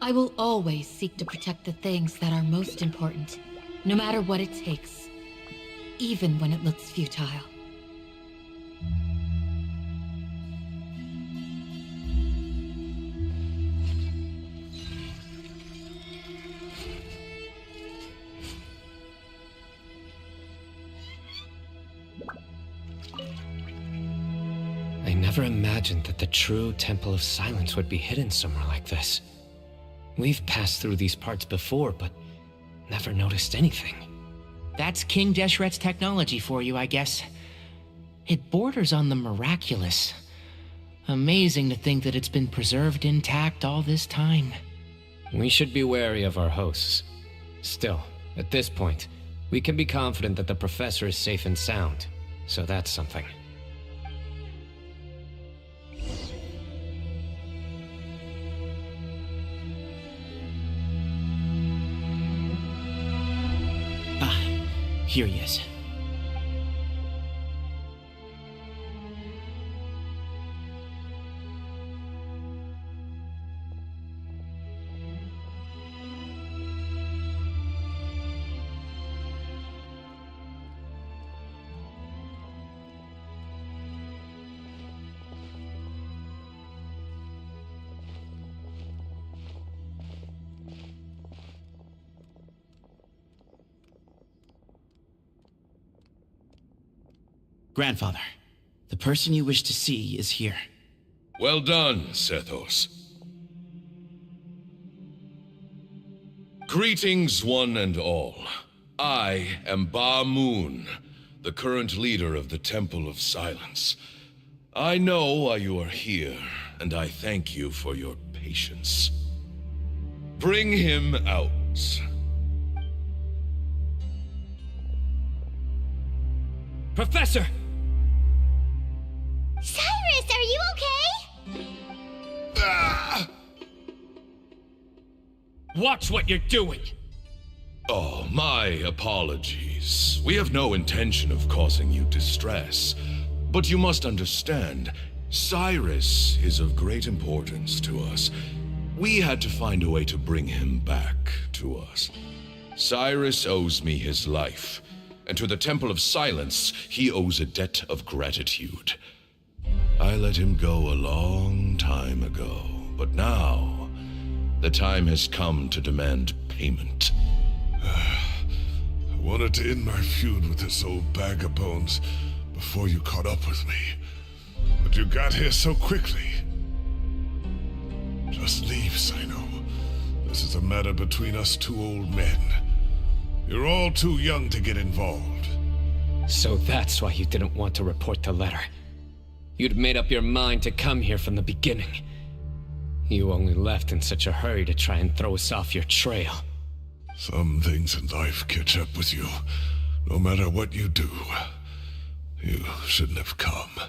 I will always seek to protect the things that are most important, no matter what it takes, even when it looks futile. I never imagined that the true Temple of Silence would be hidden somewhere like this. We've passed through these parts before, but never noticed anything. That's King Deshret's technology for you, I guess. It borders on the miraculous. Amazing to think that it's been preserved intact all this time. We should be wary of our hosts. Still, at this point, we can be confident that the professor is safe and sound, so that's something. Here he is. Grandfather, the person you wish to see is here. Well done, Sethos. Greetings, one and all. I am Ba Moon, the current leader of the Temple of Silence. I know why you are here, and I thank you for your patience. Bring him out. Professor! Cyrus, are you okay? Ah! Watch what you're doing! Oh, my apologies. We have no intention of causing you distress. But you must understand, Cyrus is of great importance to us. We had to find a way to bring him back to us. Cyrus owes me his life, and to the Temple of Silence, he owes a debt of gratitude. I let him go a long time ago, but now, the time has come to demand payment. I wanted to end my feud with this old bag of bones before you caught up with me. But you got here so quickly. Just leave, Cyno. This is a matter between us two old men. You're all too young to get involved. So that's why you didn't want to report the letter. You'd made up your mind to come here from the beginning. You only left in such a hurry to try and throw us off your trail. Some things in life catch up with you, no matter what you do. You shouldn't have come.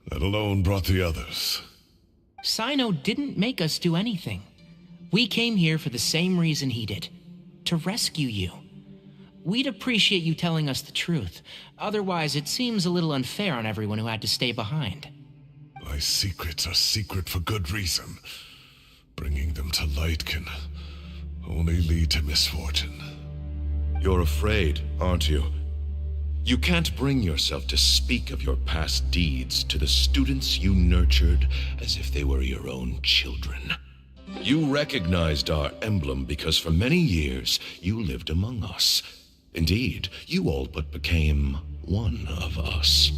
That alone brought the others. Cyno didn't make us do anything. We came here for the same reason he did. To rescue you. We'd appreciate you telling us the truth. Otherwise, it seems a little unfair on everyone who had to stay behind. My secrets are secret for good reason. Bringing them to light can only lead to misfortune. You're afraid, aren't you? You can't bring yourself to speak of your past deeds to the students you nurtured as if they were your own children. You recognized our emblem because for many years you lived among us. Indeed, you all but became one of us.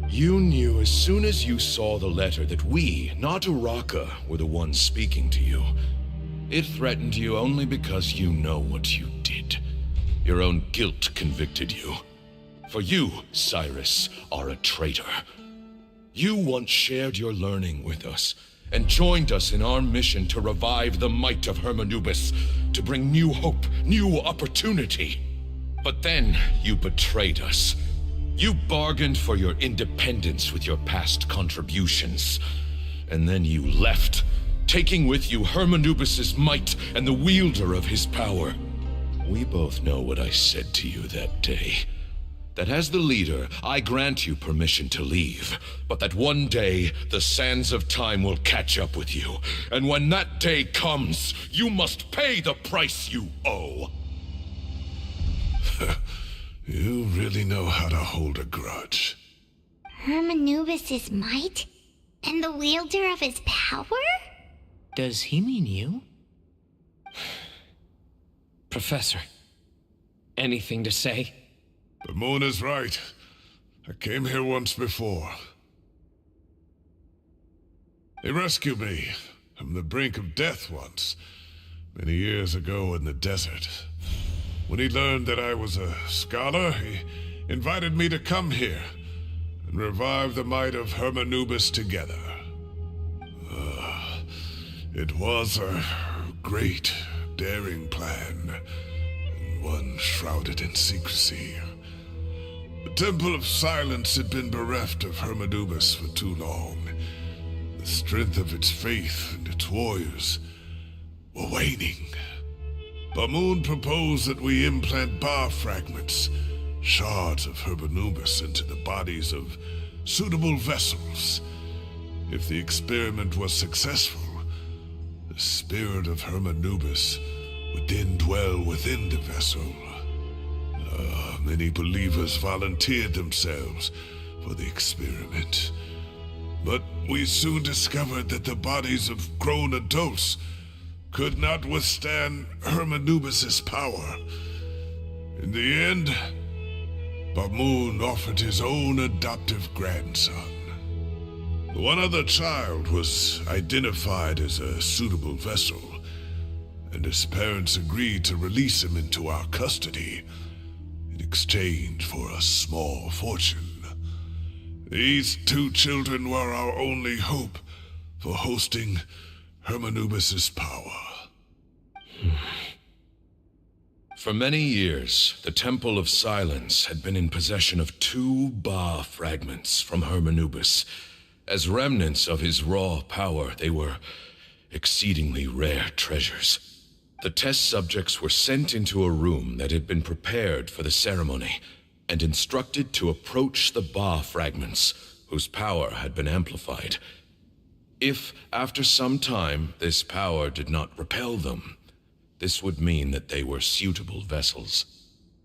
You knew as soon as you saw the letter that we, not Uraka, were the ones speaking to you. It threatened you only because you know what you did. Your own guilt convicted you. For you, Cyrus, are a traitor. You once shared your learning with us, and joined us in our mission to revive the might of Hermanubis, to bring new hope, new opportunity. But then you betrayed us. You bargained for your independence with your past contributions. And then you left, taking with you Hermanubis' might and the wielder of his power. We both know what I said to you that day. that as the leader, I grant you permission to leave, but that one day the sands of time will catch up with you, and when that day comes, you must pay the price you owe. You really know how to hold a grudge. Hermanubis' might? And the wielder of his power? Does he mean you? Professor, anything to say? The moon is right. I came here once before. He rescued me from the brink of death once, many years ago in the desert. When he learned that I was a scholar, he invited me to come here and revive the might of Hermanubis together. It was a great, daring plan, and one shrouded in secrecy. The Temple of Silence had been bereft of Hermanubis for too long. The strength of its faith and its warriors were waning. Bamoon proposed that we implant bar fragments, shards of Hermanubis, into the bodies of suitable vessels. If the experiment was successful, the spirit of Hermanubis would then dwell within the vessel. Many believers volunteered themselves for the experiment. But we soon discovered that the bodies of grown adults could not withstand Hermanubis' power. In the end, Bamoon offered his own adoptive grandson. One other child was identified as a suitable vessel, and his parents agreed to release him into our custody in exchange for a small fortune. These two children were our only hope for hosting Hermanubis' power. For many years, the Temple of Silence had been in possession of 2 Ba fragments from Hermanubis. As remnants of his raw power, they were exceedingly rare treasures. The test subjects were sent into a room that had been prepared for the ceremony and instructed to approach the Ba fragments, whose power had been amplified. If, after some time, this power did not repel them, this would mean that they were suitable vessels.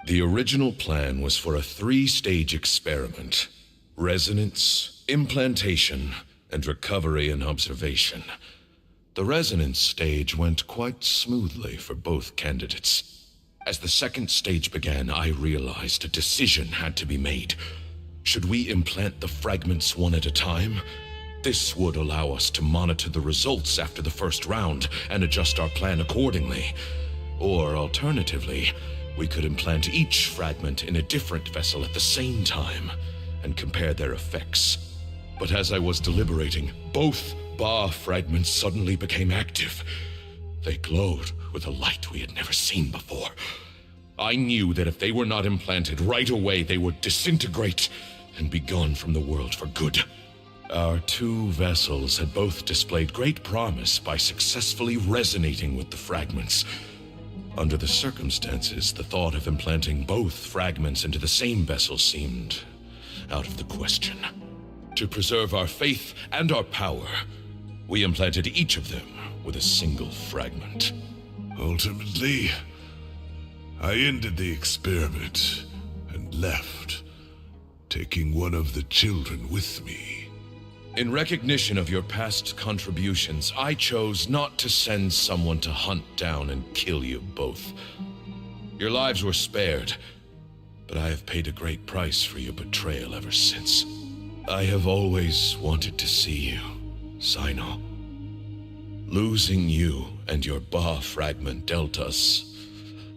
The original plan was for a 3-stage experiment: resonance, implantation, and recovery and observation. The resonance stage went quite smoothly for both candidates. As the 2nd stage began, I realized a decision had to be made. Should we implant the fragments one at a time? This would allow us to monitor the results after the first round and adjust our plan accordingly. Or alternatively, we could implant each fragment in a different vessel at the same time and compare their effects. But as I was deliberating, both Ba fragments suddenly became active. They glowed with a light we had never seen before. I knew that if they were not implanted right away, they would disintegrate and be gone from the world for good. Our 2 vessels had both displayed great promise by successfully resonating with the fragments. Under the circumstances, the thought of implanting both fragments into the same vessel seemed out of the question. To preserve our faith and our power, we implanted each of them with a single fragment. Ultimately, I ended the experiment and left, taking one of the children with me. In recognition of your past contributions, I chose not to send someone to hunt down and kill you both. Your lives were spared, but I have paid a great price for your betrayal ever since. I have always wanted to see you, Cyno. Losing you and your Ba fragment dealt us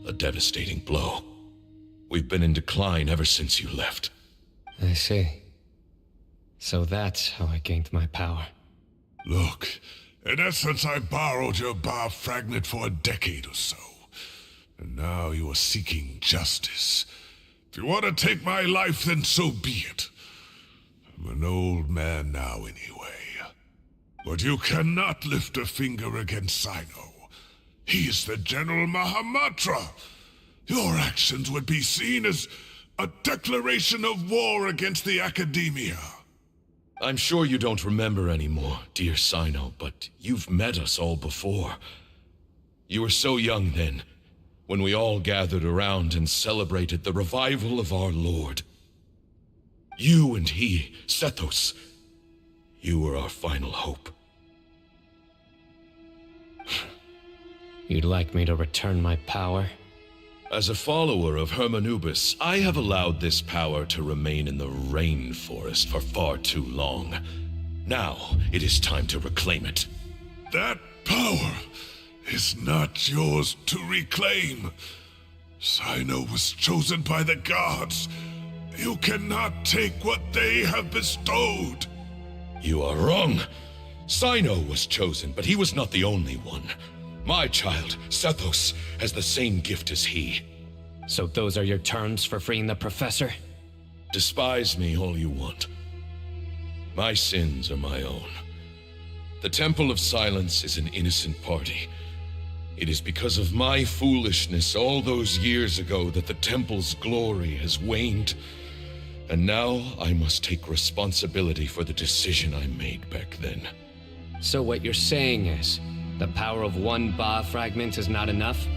a devastating blow. We've been in decline ever since you left. I see. So that's how I gained my power. Look, in essence, I borrowed your Ba fragment for a decade or so. And now you are seeking justice. If you want to take my life, then so be it. I'm an old man now anyway. But you cannot lift a finger against Cyno. He is the General Mahamatra. Your actions would be seen as a declaration of war against the Academia. I'm sure you don't remember anymore, dear Cyno, but you've met us all before. You were so young then, when we all gathered around and celebrated the revival of our Lord. You and he, Sethos, you were our final hope. You'd like me to return my power? As a follower of Hermanubis, I have allowed this power to remain in the rainforest for far too long. Now, it is time to reclaim it. That power is not yours to reclaim. Cyno was chosen by the gods. You cannot take what they have bestowed. You are wrong. Cyno was chosen, but he was not the only one. My child, Sethos, has the same gift as he. So those are your terms for freeing the professor? Despise me all you want. My sins are my own. The Temple of Silence is an innocent party. It is because of my foolishness all those years ago that the Temple's glory has waned. And now I must take responsibility for the decision I made back then. So what you're saying is, the power of one Ba fragment is not enough?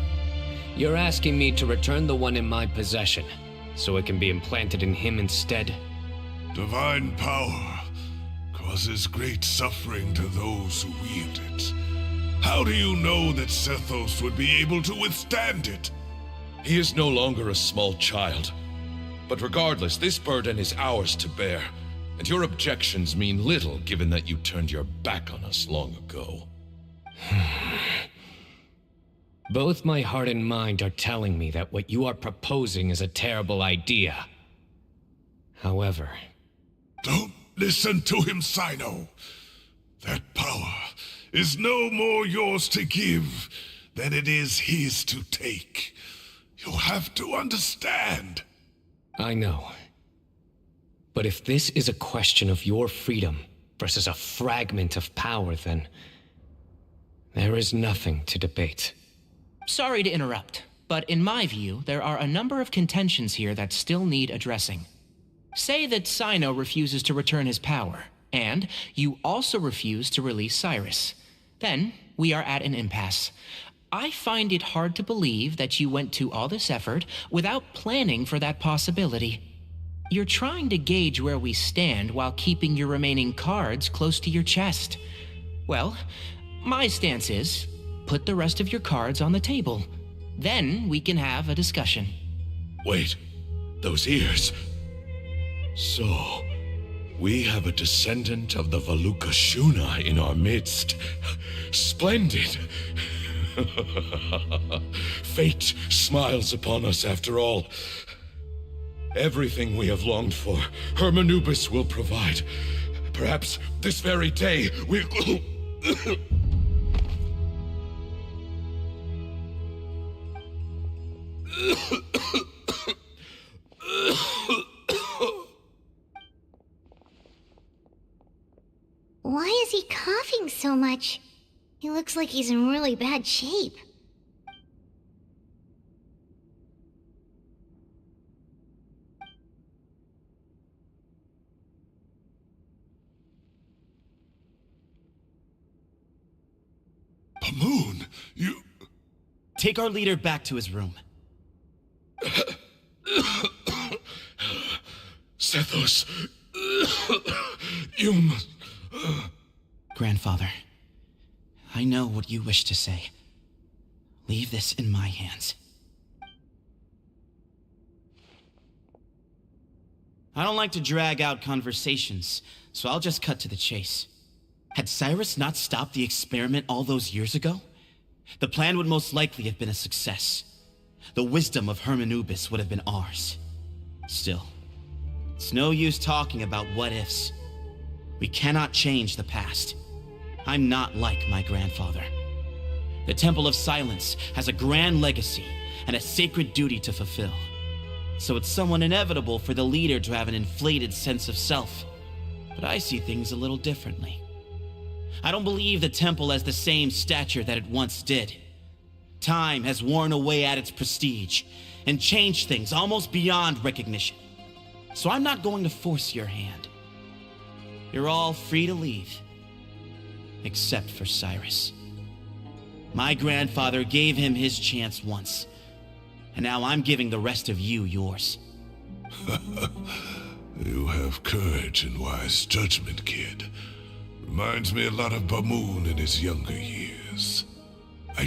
You're asking me to return the one in my possession, so it can be implanted in him instead? Divine power causes great suffering to those who wield it. How do you know that Sethos would be able to withstand it? He is no longer a small child. But regardless, this burden is ours to bear, and your objections mean little given that you turned your back on us long ago. Both my heart and mind are telling me that what you are proposing is a terrible idea. However... Don't listen to him, Cyno. That power is no more yours to give than it is his to take. You have to understand. I know. But if this is a question of your freedom versus a fragment of power, then... there is nothing to debate. Sorry to interrupt, but in my view, there are a number of contentions here that still need addressing. Say that Cyno refuses to return his power, and you also refuse to release Cyrus. Then, we are at an impasse. I find it hard to believe that you went to all this effort without planning for that possibility. You're trying to gauge where we stand while keeping your remaining cards close to your chest. Well, my stance is, put the rest of your cards on the table. Then we can have a discussion. Wait, those ears. So, we have a descendant of the Valukashuna in our midst. Splendid. Fate smiles upon us after all. Everything we have longed for, Hermanubis will provide. Perhaps this very day we'll... Why is he coughing so much? He looks like he's in really bad shape. Pamoon, you... Take our leader back to his room. Sethos, you must... Grandfather, I know what you wish to say. Leave this in my hands. I don't like to drag out conversations, so I'll just cut to the chase. Had Cyrus not stopped the experiment all those years ago, the plan would most likely have been a success. The wisdom of Hermanubis would have been ours. Still, it's no use talking about what-ifs. We cannot change the past. I'm not like my grandfather. The Temple of Silence has a grand legacy and a sacred duty to fulfill. So it's somewhat inevitable for the leader to have an inflated sense of self. But I see things a little differently. I don't believe the temple has the same stature that it once did. Time has worn away at its prestige, and change things almost beyond recognition. So I'm not going to force your hand. You're all free to leave. Except for Cyrus. My grandfather gave him his chance once, and now I'm giving the rest of you yours. You have courage and wise judgment, kid. Reminds me a lot of Bamoon in his younger years. I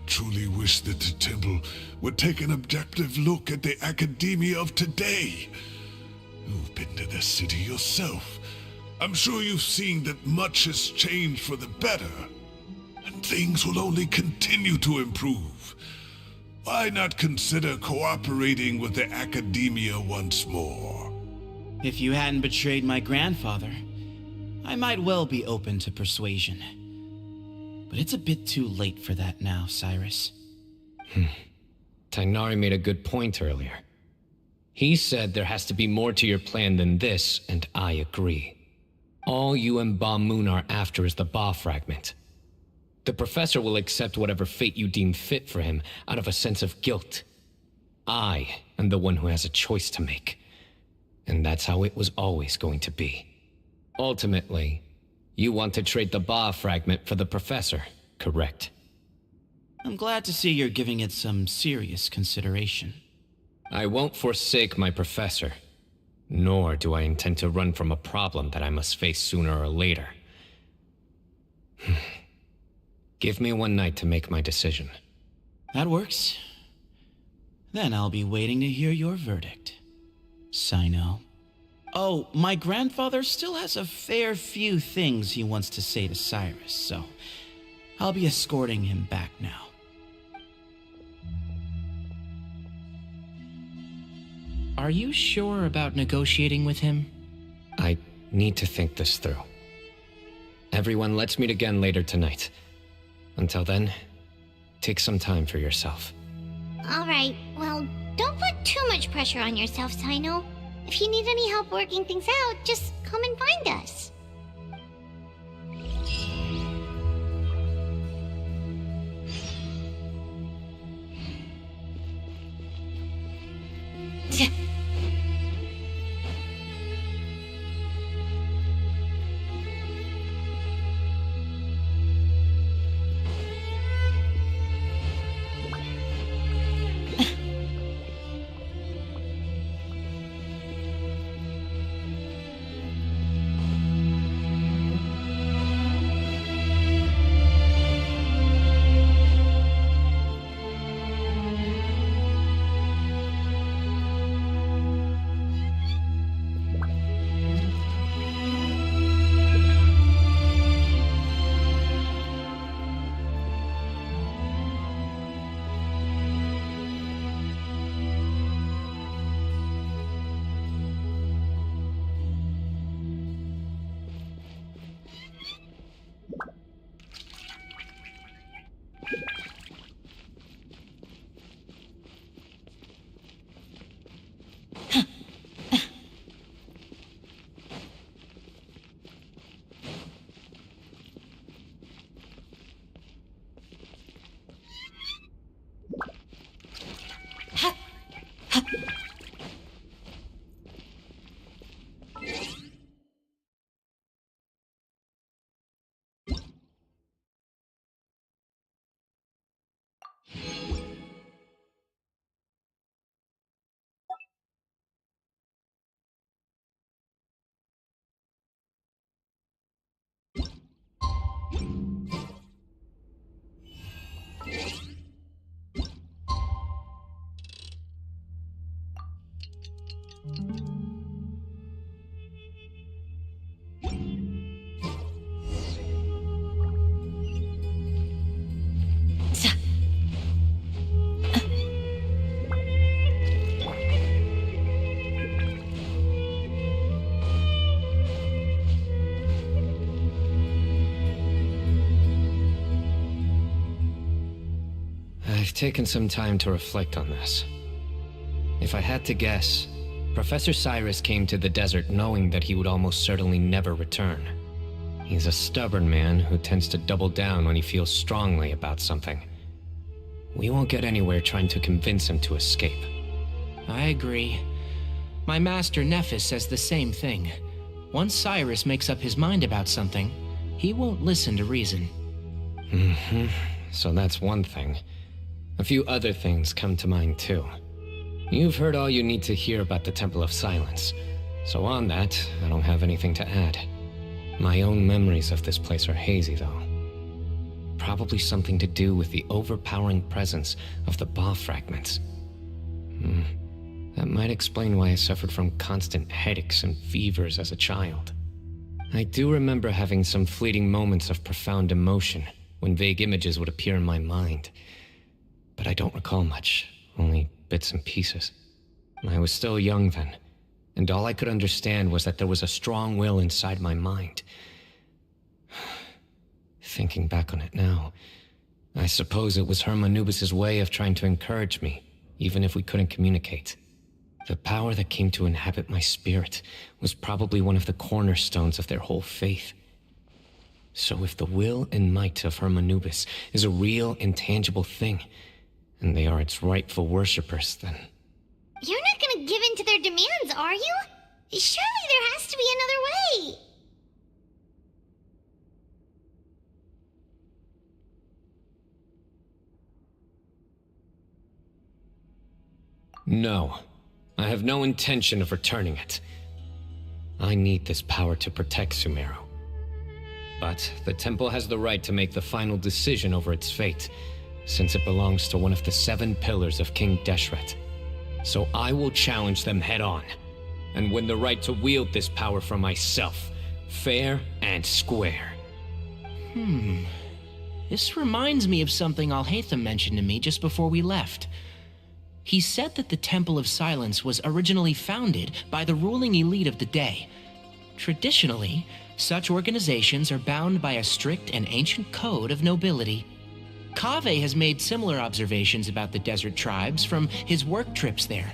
truly wish that the temple would take an objective look at the academia of today. You've been to the city yourself. I'm sure you've seen that much has changed for the better, and things will only continue to improve. Why not consider cooperating with the academia once more? If you hadn't betrayed my grandfather, I might well be open to persuasion. But it's a bit too late for that now, Cyrus. Tighnari made a good point earlier. He said there has to be more to your plan than this, and I agree. All you and Ba-Moon are after is the Ba fragment. The professor will accept whatever fate you deem fit for him out of a sense of guilt. I am the one who has a choice to make. And that's how it was always going to be. Ultimately, you want to trade the Ba fragment for the professor, correct? I'm glad to see you're giving it some serious consideration. I won't forsake my professor, nor do I intend to run from a problem that I must face sooner or later. Give me one night to make my decision. That works. Then I'll be waiting to hear your verdict, Cyno. Oh, my grandfather still has a fair few things he wants to say to Cyrus, so I'll be escorting him back now. Are you sure about negotiating with him? I need to think this through. Everyone, let's meet again later tonight. Until then, take some time for yourself. Alright, well, don't put too much pressure on yourself, Cyno. If you need any help working things out, just come and find us. I've taken some time to reflect on this. If I had to guess, Professor Cyrus came to the desert knowing that he would almost certainly never return. He's a stubborn man who tends to double down when he feels strongly about something. We won't get anywhere trying to convince him to escape. I agree. My master Nephis says the same thing. Once Cyrus makes up his mind about something, he won't listen to reason. So that's one thing. A few other things come to mind too. You've heard all you need to hear about the Temple of Silence, so on that, I don't have anything to add. My own memories of this place are hazy though. Probably something to do with the overpowering presence of the Ba fragments. That might explain why I suffered from constant headaches and fevers as a child. I do remember having some fleeting moments of profound emotion when vague images would appear in my mind. But I don't recall much, only bits and pieces. I was still young then, and all I could understand was that there was a strong will inside my mind. Thinking back on it now, I suppose it was Anubis' way of trying to encourage me, even if we couldn't communicate. The power that came to inhabit my spirit was probably one of the cornerstones of their whole faith. So if the will and might of Anubis is a real, intangible thing, and they are its rightful worshippers, then... You're not gonna give in to their demands, are you? Surely there has to be another way! No. I have no intention of returning it. I need this power to protect Sumeru. But the temple has the right to make the final decision over its fate, since it belongs to one of the 7 pillars of King Deshret. So I will challenge them head-on, and win the right to wield this power for myself, fair and square. This reminds me of something Alhaitham mentioned to me just before we left. He said that the Temple of Silence was originally founded by the ruling elite of the day. Traditionally, such organizations are bound by a strict and ancient code of nobility. Kaveh has made similar observations about the desert tribes from his work trips there.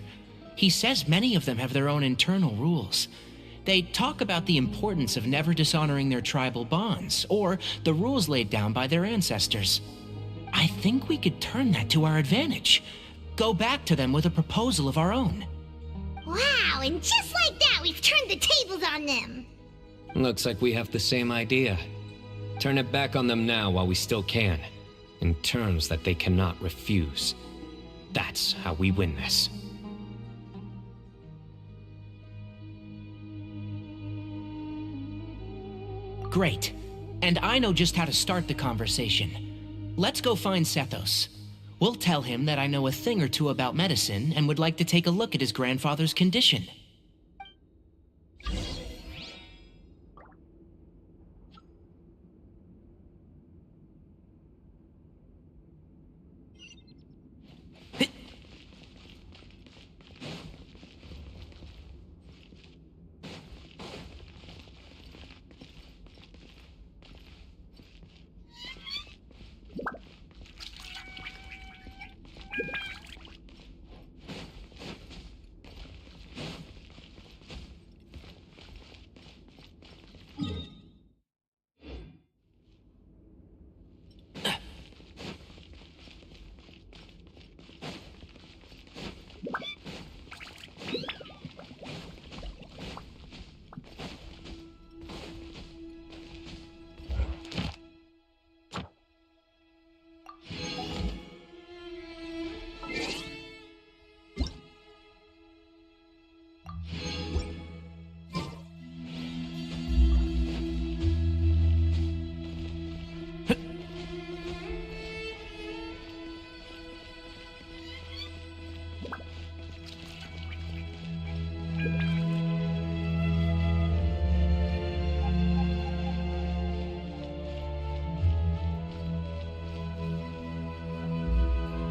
He says many of them have their own internal rules. They talk about the importance of never dishonoring their tribal bonds, or the rules laid down by their ancestors. I think we could turn that to our advantage. Go back to them with a proposal of our own. Wow, and just like that, we've turned the tables on them! Looks like we have the same idea. Turn it back on them now while we still can, in terms that they cannot refuse. That's how we win this. Great. And I know just how to start the conversation. Let's go find Sethos. We'll tell him that I know a thing or two about medicine and would like to take a look at his grandfather's condition.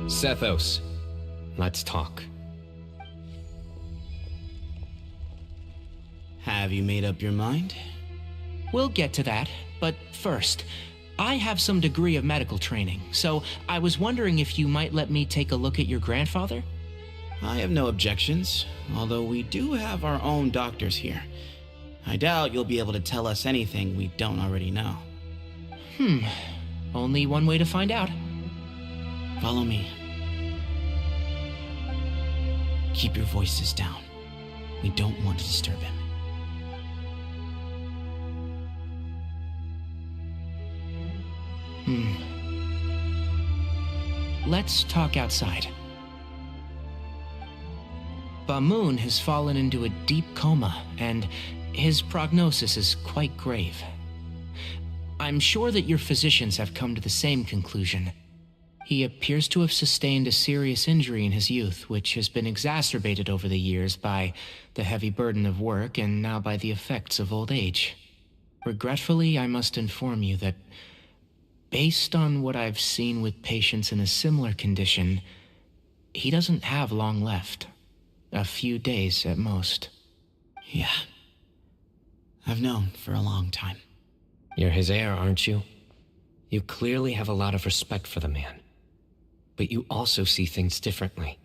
Sethos, let's talk. Have you made up your mind? We'll get to that, but first, I have some degree of medical training, so I was wondering if you might let me take a look at your grandfather? I have no objections, although we do have our own doctors here. I doubt you'll be able to tell us anything we don't already know. Only one way to find out. Follow me. Keep your voices down. We don't want to disturb him. Let's talk outside. Bamoon has fallen into a deep coma, and his prognosis is quite grave. I'm sure that your physicians have come to the same conclusion. He appears to have sustained a serious injury in his youth, which has been exacerbated over the years by the heavy burden of work and now by the effects of old age. Regretfully, I must inform you that, based on what I've seen with patients in a similar condition, he doesn't have long left. A few days at most. Yeah. I've known for a long time. You're his heir, aren't you? You clearly have a lot of respect for the man. But you also see things differently.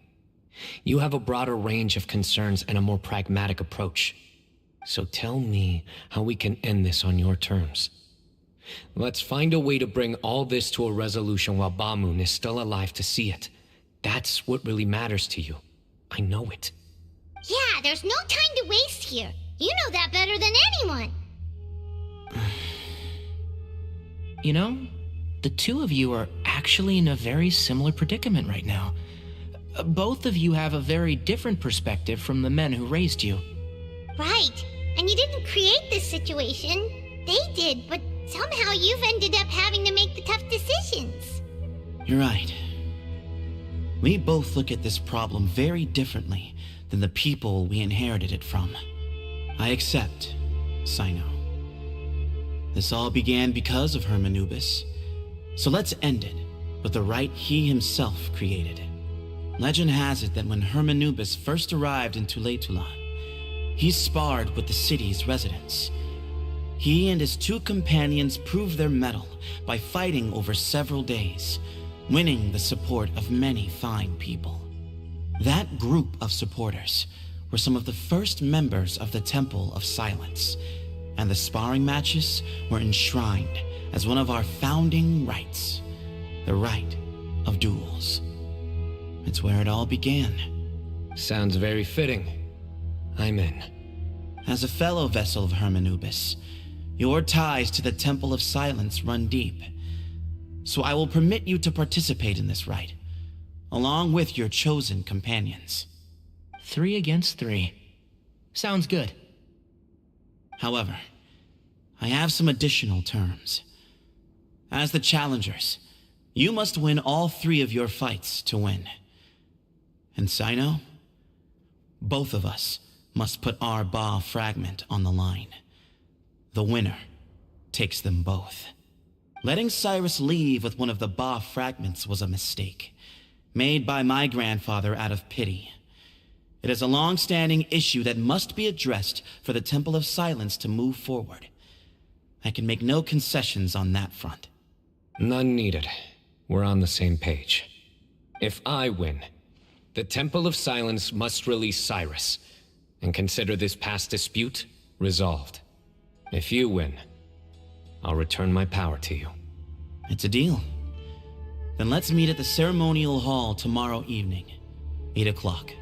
You have a broader range of concerns and a more pragmatic approach. So tell me how we can end this on your terms. Let's find a way to bring all this to a resolution while Bamoon is still alive to see it. That's what really matters to you. I know it. Yeah, there's no time to waste here. You know that better than anyone. You know, the two of you are actually in a very similar predicament right now. Both of you have a very different perspective from the men who raised you. Right. And you didn't create this situation. They did, but somehow you've ended up having to make the tough decisions. You're right. We both look at this problem very differently than the people we inherited it from. I accept, Cyno. This all began because of Hermanubis. So let's end it with the rite he himself created. Legend has it that when Hermanubis first arrived in Tuletula, he sparred with the city's residents. He and his two companions proved their mettle by fighting over several days, winning the support of many fine people. That group of supporters were some of the first members of the Temple of Silence, and the sparring matches were enshrined as one of our founding rites, the rite of duels. It's where it all began. Sounds very fitting. I'm in. As a fellow vessel of Hermanubis, your ties to the Temple of Silence run deep. So I will permit you to participate in this rite, along with your chosen companions. 3 against 3. Sounds good. However, I have some additional terms. As the challengers, you must win all 3 of your fights to win. And Cyno, both of us must put our Ba fragment on the line. The winner takes them both. Letting Cyrus leave with one of the Ba fragments was a mistake, made by my grandfather out of pity. It is a long-standing issue that must be addressed for the Temple of Silence to move forward. I can make no concessions on that front. None needed. We're on the same page. If I win, the Temple of Silence must release Cyrus, and consider this past dispute resolved. If you win, I'll return my power to you. It's a deal. Then let's meet at the ceremonial hall tomorrow evening, 8 o'clock.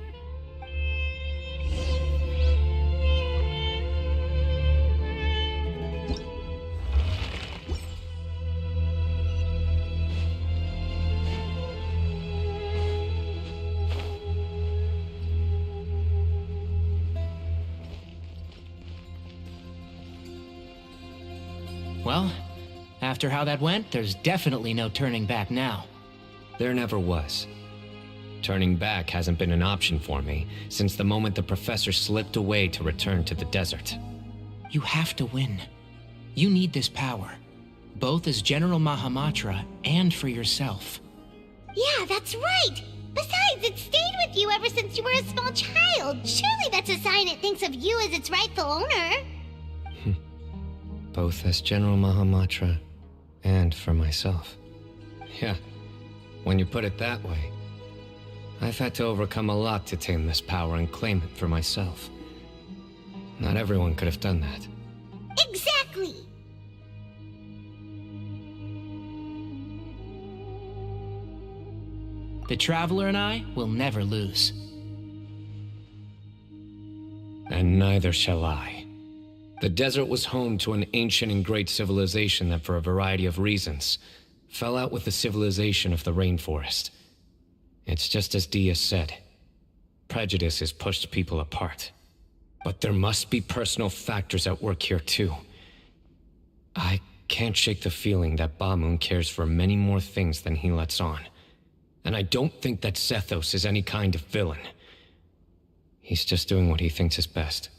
Well, after how that went, there's definitely no turning back now. There never was. Turning back hasn't been an option for me since the moment the professor slipped away to return to the desert. You have to win. You need this power, both as General Mahamatra and for yourself. Yeah, that's right. Besides, it stayed with you ever since you were a small child. Surely that's a sign it thinks of you as its rightful owner. Both as General Mahamatra and for myself. Yeah, when you put it that way, I've had to overcome a lot to tame this power and claim it for myself. Not everyone could have done that. Exactly. The Traveler and I will never lose. And neither shall I. The desert was home to an ancient and great civilization that, for a variety of reasons, fell out with the civilization of the rainforest. It's just as Dia said. Prejudice has pushed people apart. But there must be personal factors at work here too. I can't shake the feeling that Bamoon cares for many more things than he lets on. And I don't think that Zethos is any kind of villain. He's just doing what he thinks is best.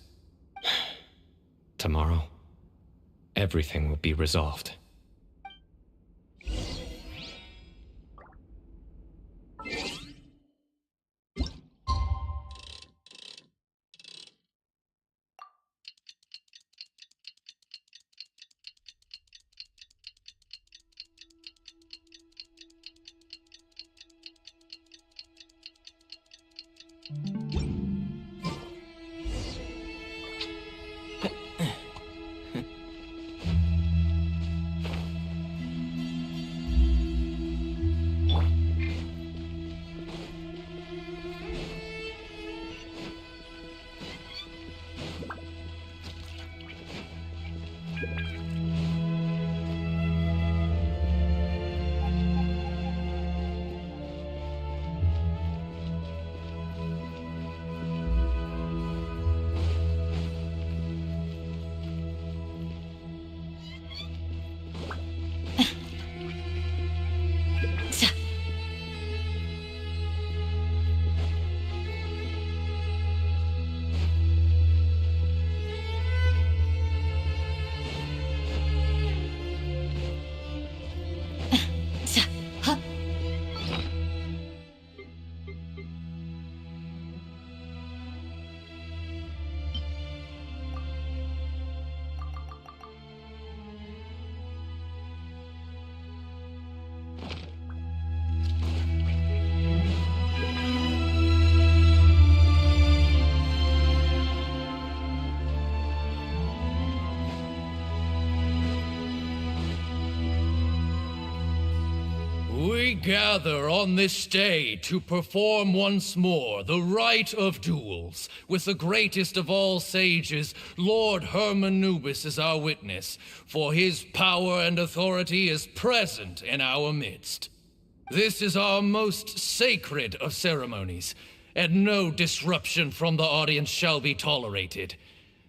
Tomorrow, everything will be resolved. We gather on this day to perform once more the rite of duels, with the greatest of all sages, Lord Hermanubis, as our witness, for his power and authority is present in our midst. This is our most sacred of ceremonies, and no disruption from the audience shall be tolerated.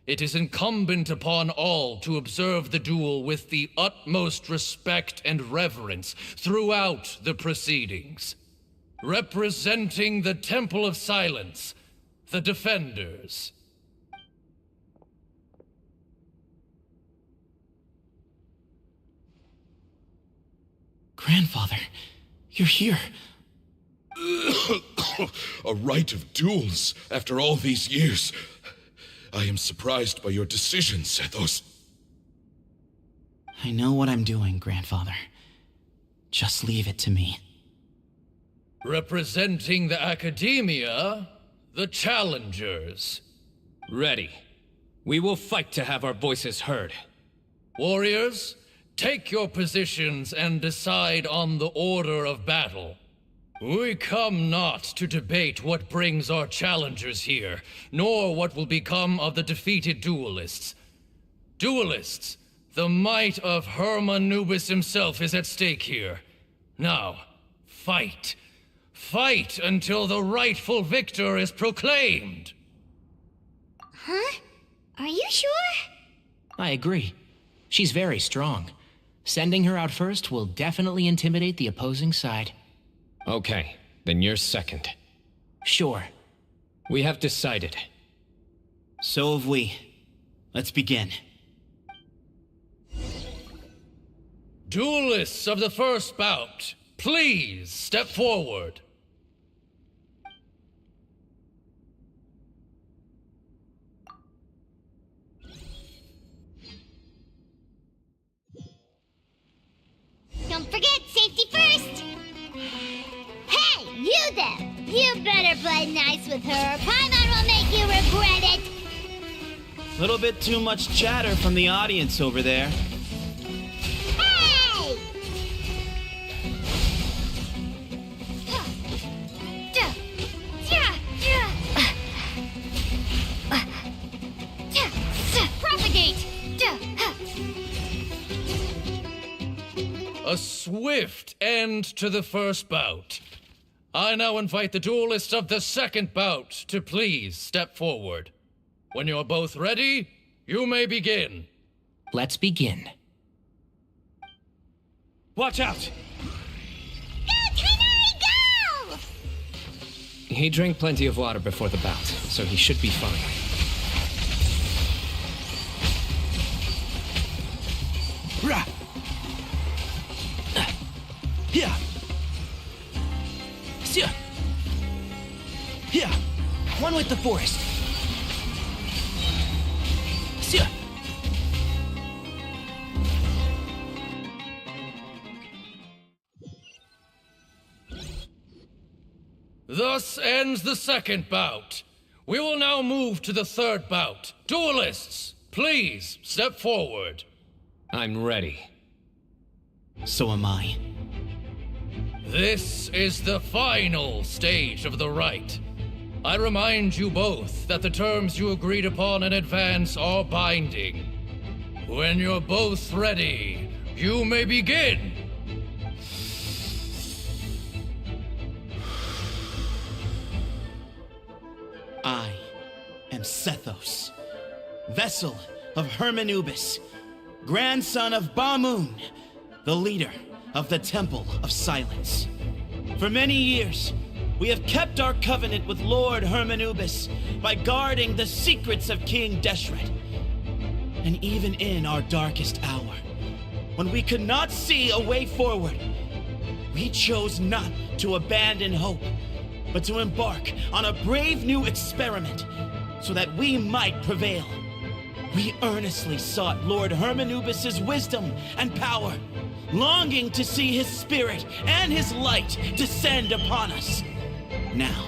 It is incumbent upon all to observe the duel with the utmost respect and reverence throughout the proceedings. Representing the Temple of Silence, the Defenders. Grandfather, you're here. A rite of duels after all these years. I am surprised by your decision, Zethos. I know what I'm doing, Grandfather. Just leave it to me. Representing the Academia, the Challengers. Ready. We will fight to have our voices heard. Warriors, take your positions and decide on the order of battle. We come not to debate what brings our challengers here, nor what will become of the defeated duelists. Duelists, the might of Hermanubis himself is at stake here. Now, fight. Fight until the rightful victor is proclaimed. Huh? Are you sure? I agree. She's very strong. Sending her out first will definitely intimidate the opposing side. Okay, then you're second. Sure. We have decided. So have we. Let's begin. Duelists of the first bout, please step forward. Don't forget, safety first! Hey, you there! You better play nice with her, or Paimon will make you regret it! Little bit too much chatter from the audience over there. Hey! swift end to the first bout. I now invite the duelists of the second bout to please step forward. When you're both ready, you may begin. Let's begin. Watch out! Go, Cyno, go! He drank plenty of water before the bout, so he should be fine. Rah! Yeah! Sia! Yeah! One with the forest. Sia! Thus ends the second bout. We will now move to the third bout. Duelists, please step forward. I'm ready. So am I. This is the final stage of the rite. I remind you both that the terms you agreed upon in advance are binding. When you're both ready, you may begin. I am Sethos, vessel of Hermanubis, grandson of Bamun, the leader of the Temple of Silence. For many years, we have kept our covenant with Lord Hermanubis by guarding the secrets of King Deshret. And even in our darkest hour, when we could not see a way forward, we chose not to abandon hope, but to embark on a brave new experiment so that we might prevail. We earnestly sought Lord Hermanubis' wisdom and power, longing to see his spirit and his light descend upon us. Now,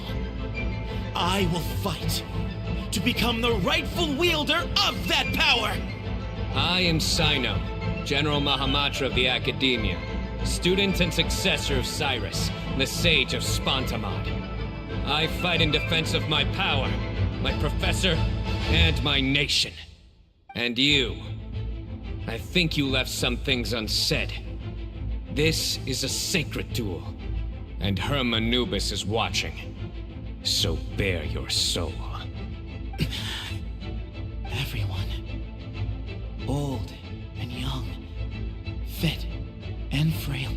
I will fight to become the rightful wielder of that power. I am Cyno, General Mahamatra of the Academia, student and successor of Cyrus, the Sage of Spantamad. I fight in defense of my power, my professor, and my nation. And you. I think you left some things unsaid. This is a sacred duel, and Hermanubis is watching. So bare your soul. Everyone, old and young, fit and frail,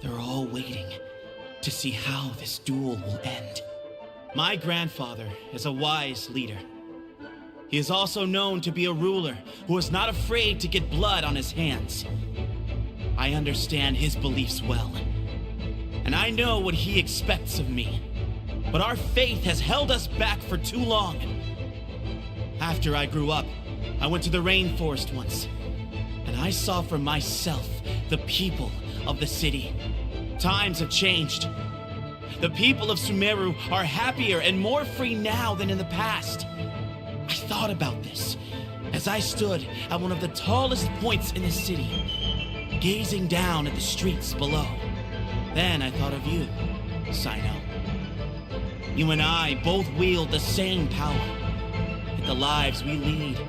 they're all waiting to see how this duel will end. My grandfather is a wise leader. He is also known to be a ruler who is not afraid to get blood on his hands. I understand his beliefs well, and I know what he expects of me. But our faith has held us back for too long. After I grew up, I went to the rainforest once, and I saw for myself the people of the city. Times have changed. The people of Sumeru are happier and more free now than in the past. I thought about this as I stood at one of the tallest points in the city, gazing down at the streets below. Then I thought of you, Cyno. You and I both wield the same power, yet the lives we lead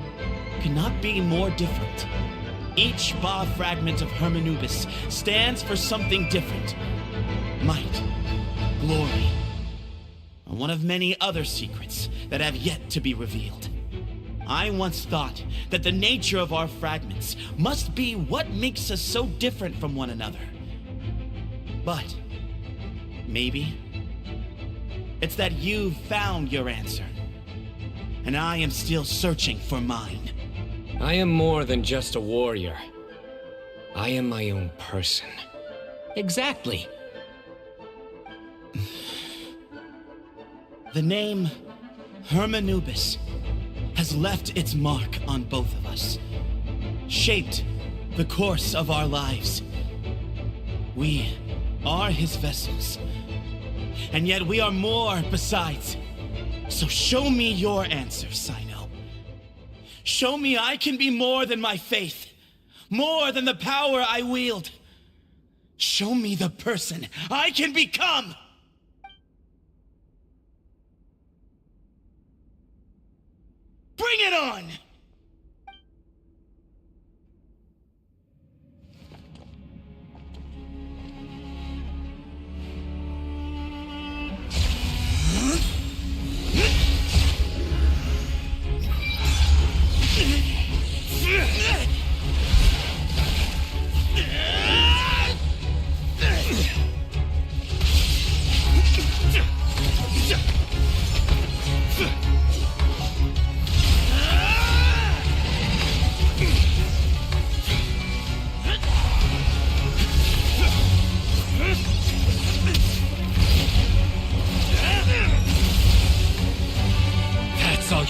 could not be more different. Each Ba fragment of Hermanubis stands for something different. Might, glory, and one of many other secrets that have yet to be revealed. I once thought that the nature of our fragments must be what makes us so different from one another. But maybe it's that you've found your answer, and I am still searching for mine. I am more than just a warrior. I am my own person. Exactly. The name Hermanubis has left its mark on both of us, shaped the course of our lives. We are his vessels, and yet we are more besides. So show me your answer, Cyno. Show me I can be more than my faith, more than the power I wield. Show me the person I can become! Bring it on!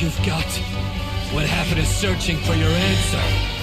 you've got? What happened is searching for your answer.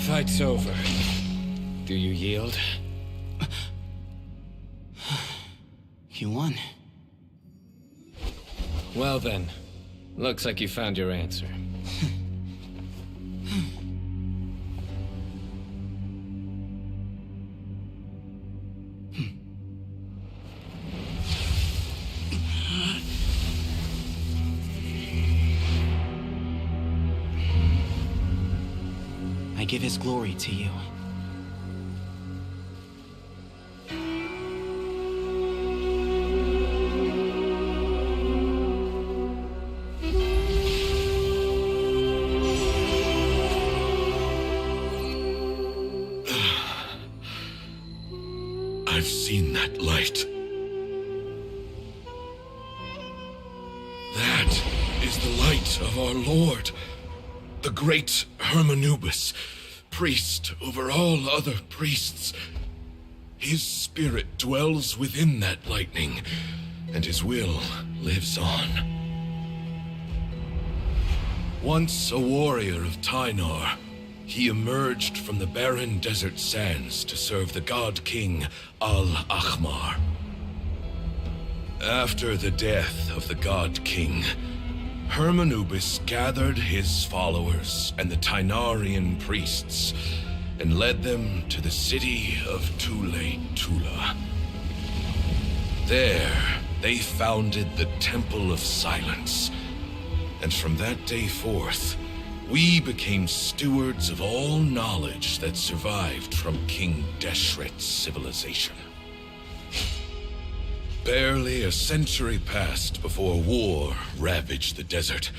Fight's over. Do you yield? You won. Well then, looks like you found your answer. I give his glory to you. I've seen that light. That is the light of our Lord, the great Hermanubis, priest over all other priests. His spirit dwells within that lightning, and his will lives on. Once a warrior of Tynar, he emerged from the barren desert sands to serve the god king Al-Ahmar. After the death of the god king, Hermanubis gathered his followers and the Tynarian priests and led them to the city of Tule-Tula. There, they founded the Temple of Silence, and from that day forth, we became stewards of all knowledge that survived from King Deshret's civilization. Barely a century passed before war ravaged the desert.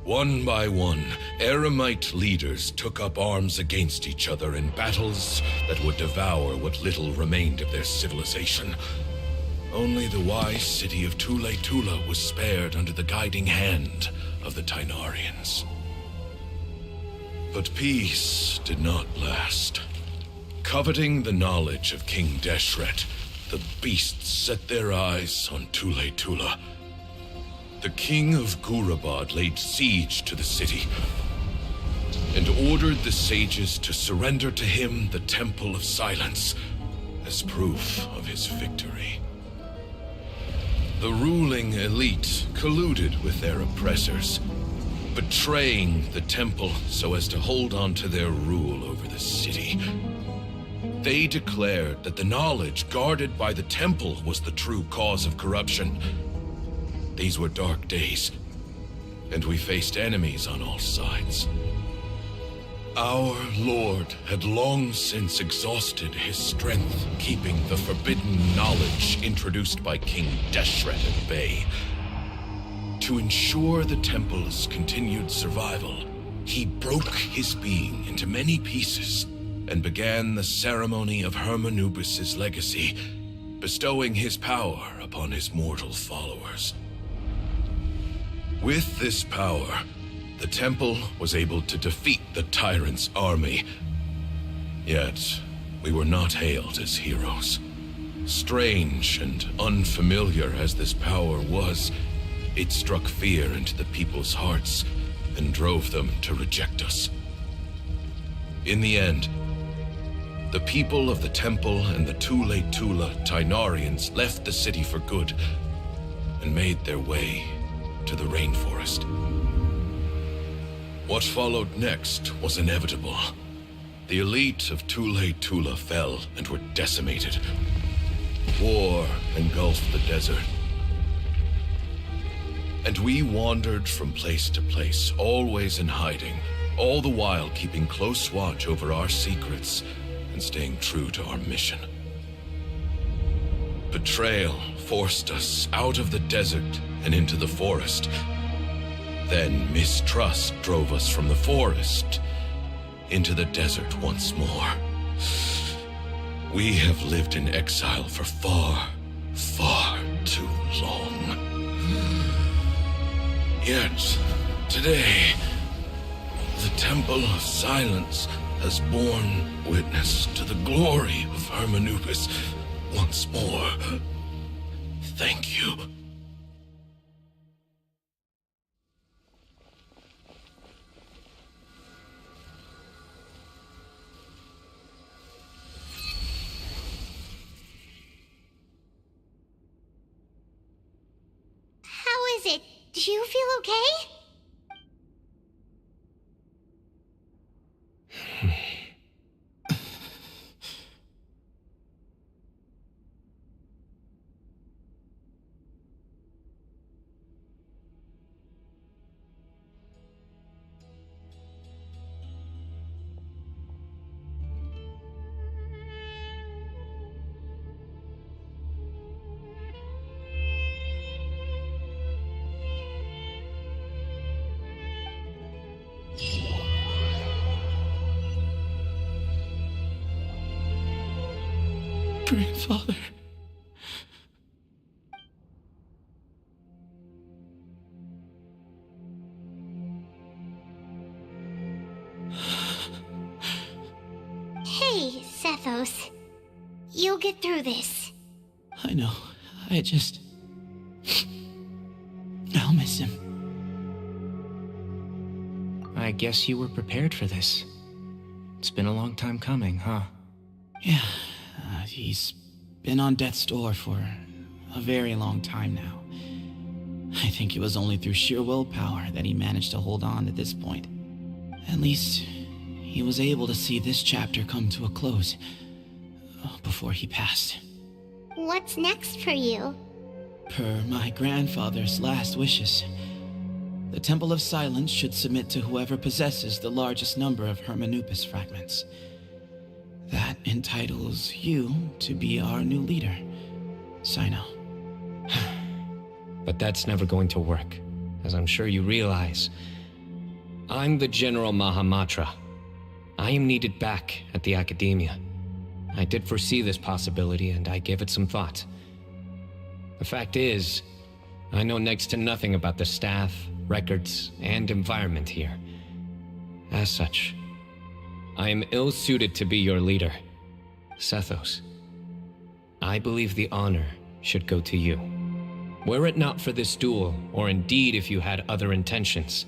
One by one, Eremite leaders took up arms against each other in battles that would devour what little remained of their civilization. Only the wise city of Tule-Tula was spared under the guiding hand of the Tynarians. But peace did not last. Coveting the knowledge of King Deshret, the beasts set their eyes on Tule-Tula. The king of Gurabad laid siege to the city and ordered the sages to surrender to him the Temple of Silence as proof of his victory. The ruling elite colluded with their oppressors, betraying the temple so as to hold on to their rule over the city. They declared that the knowledge guarded by the temple was the true cause of corruption. These were dark days, and we faced enemies on all sides. Our Lord had long since exhausted his strength, keeping the forbidden knowledge introduced by King Deshret at bay. To ensure the temple's continued survival, he broke his being into many pieces and began the ceremony of Hermanubis' legacy, bestowing his power upon his mortal followers. With this power, the temple was able to defeat the tyrant's army. Yet, we were not hailed as heroes. Strange and unfamiliar as this power was, it struck fear into the people's hearts and drove them to reject us. In the end, the people of the temple and the Tule-Tula Tynarians left the city for good and made their way to the rainforest. What followed next was inevitable. The elite of Tule Tula fell and were decimated. War engulfed the desert. And we wandered from place to place, always in hiding, all the while keeping close watch over our secrets and staying true to our mission. Betrayal forced us out of the desert and into the forest. Then mistrust drove us from the forest into the desert once more. We have lived in exile for far, far too long. Yet, today, the Temple of Silence has borne witness to the glory of Hermanubis once more. Thank you. How is it? Do you feel okay? Grandfather. Hey, Sethos. You'll get through this. I know. I'll miss him. I guess you were prepared for this. It's been a long time coming, huh? Yeah, he's been on death's door for a very long time now. I think it was only through sheer willpower that he managed to hold on to this point. At least, he was able to see this chapter come to a close before he passed. What's next for you? Per my grandfather's last wishes, the Temple of Silence should submit to whoever possesses the largest number of Hermanubis fragments. That entitles you to be our new leader, Cyno. But that's never going to work, as I'm sure you realize. I'm the General Mahamatra. I am needed back at the Academia. I did foresee this possibility, and I gave it some thought. The fact is, I know next to nothing about the staff, records, and environment here. As such, I am ill-suited to be your leader, Sethos. I believe the honor should go to you. Were it not for this duel, or indeed if you had other intentions,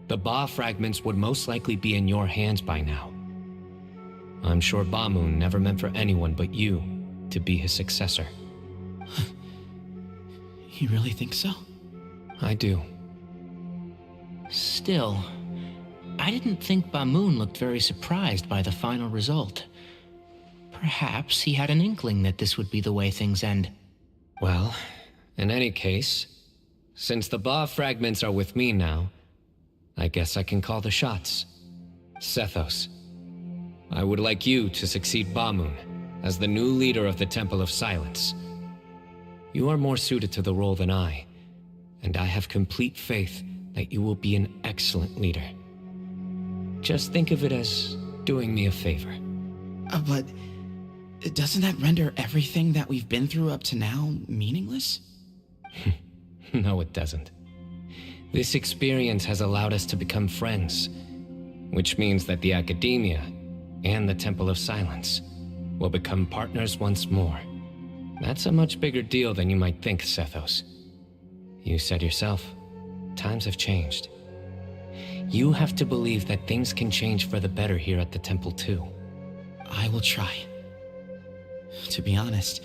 the Ba fragments would most likely be in your hands by now. I'm sure Bamoon never meant for anyone but you to be his successor. You really think so? I do. Still, I didn't think Bamoon looked very surprised by the final result. Perhaps he had an inkling that this would be the way things end. Well, in any case, since the Ba fragments are with me now, I guess I can call the shots. Sethos, I would like you to succeed Bamoon as the new leader of the Temple of Silence. You are more suited to the role than I, and I have complete faith that you will be an excellent leader. Just think of it as doing me a favor. But doesn't that render everything that we've been through up to now meaningless? No, it doesn't. This experience has allowed us to become friends, which means that the Academia and the Temple of Silence will become partners once more. That's a much bigger deal than you might think, Sethos. You said yourself, times have changed. You have to believe that things can change for the better here at the temple too. I will try. To be honest,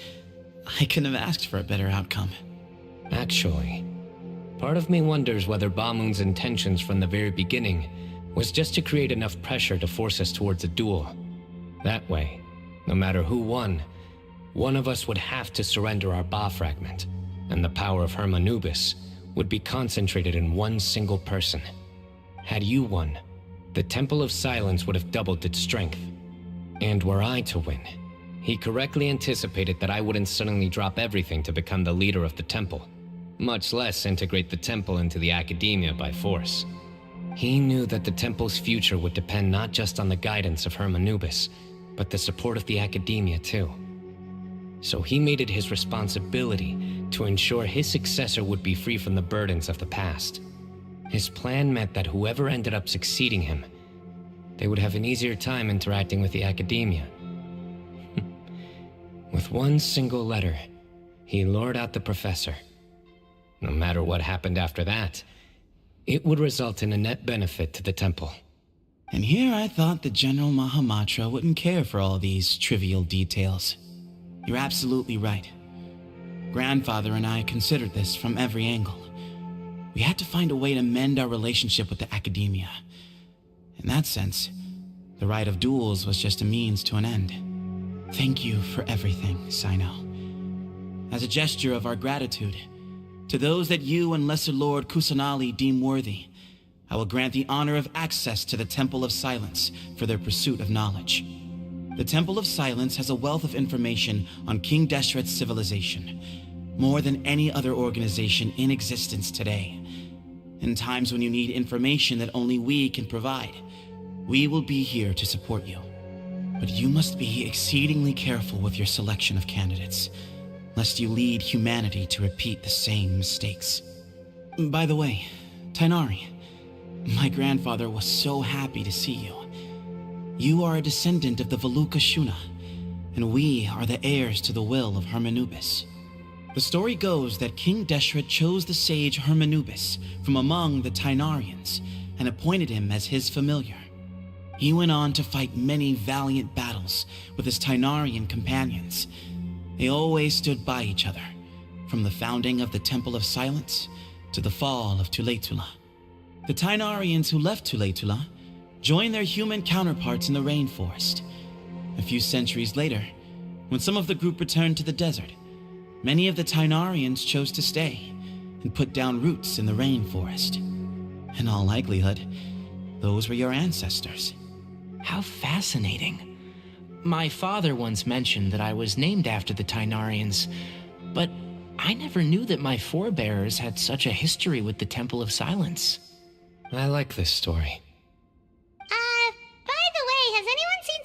I couldn't have asked for a better outcome. Actually, part of me wonders whether Bamoon's intentions from the very beginning was just to create enough pressure to force us towards a duel. That way, no matter who won, one of us would have to surrender our Ba fragment, and the power of Hermanubis would be concentrated in one single person. Had you won, the Temple of Silence would have doubled its strength. And were I to win, he correctly anticipated that I wouldn't suddenly drop everything to become the leader of the temple, much less integrate the temple into the academia by force. He knew that the temple's future would depend not just on the guidance of Hermanubis, but the support of the academia too. So he made it his responsibility to ensure his successor would be free from the burdens of the past. His plan meant that whoever ended up succeeding him, they would have an easier time interacting with the academia. With one single letter, he lured out the professor. No matter what happened after that, it would result in a net benefit to the temple. And here I thought the General Mahamatra wouldn't care for all these trivial details. You're absolutely right. Grandfather and I considered this from every angle. We had to find a way to mend our relationship with the academia. In that sense, the right of duels was just a means to an end. Thank you for everything, Cyno. As a gesture of our gratitude, to those that you and Lesser Lord Kusanali deem worthy, I will grant the honor of access to the Temple of Silence for their pursuit of knowledge. The Temple of Silence has a wealth of information on King Deshret's civilization, more than any other organization in existence today. In times when you need information that only we can provide, we will be here to support you. But you must be exceedingly careful with your selection of candidates, lest you lead humanity to repeat the same mistakes. By the way, Tainari, my grandfather was so happy to see you. You are a descendant of the Veluka Shuna, and we are the heirs to the will of Hermanubis. The story goes that King Deshret chose the sage Hermanubis from among the Tainarians and appointed him as his familiar. He went on to fight many valiant battles with his Tainarian companions. They always stood by each other, from the founding of the Temple of Silence to the fall of Tuletula. The Tainarians who left Tuletula joined their human counterparts in the rainforest. A few centuries later, when some of the group returned to the desert, many of the Tainarians chose to stay and put down roots in the rainforest. In all likelihood, those were your ancestors. How fascinating. My father once mentioned that I was named after the Tainarians, but I never knew that my forebears had such a history with the Temple of Silence. I like this story. By the way, has anyone seen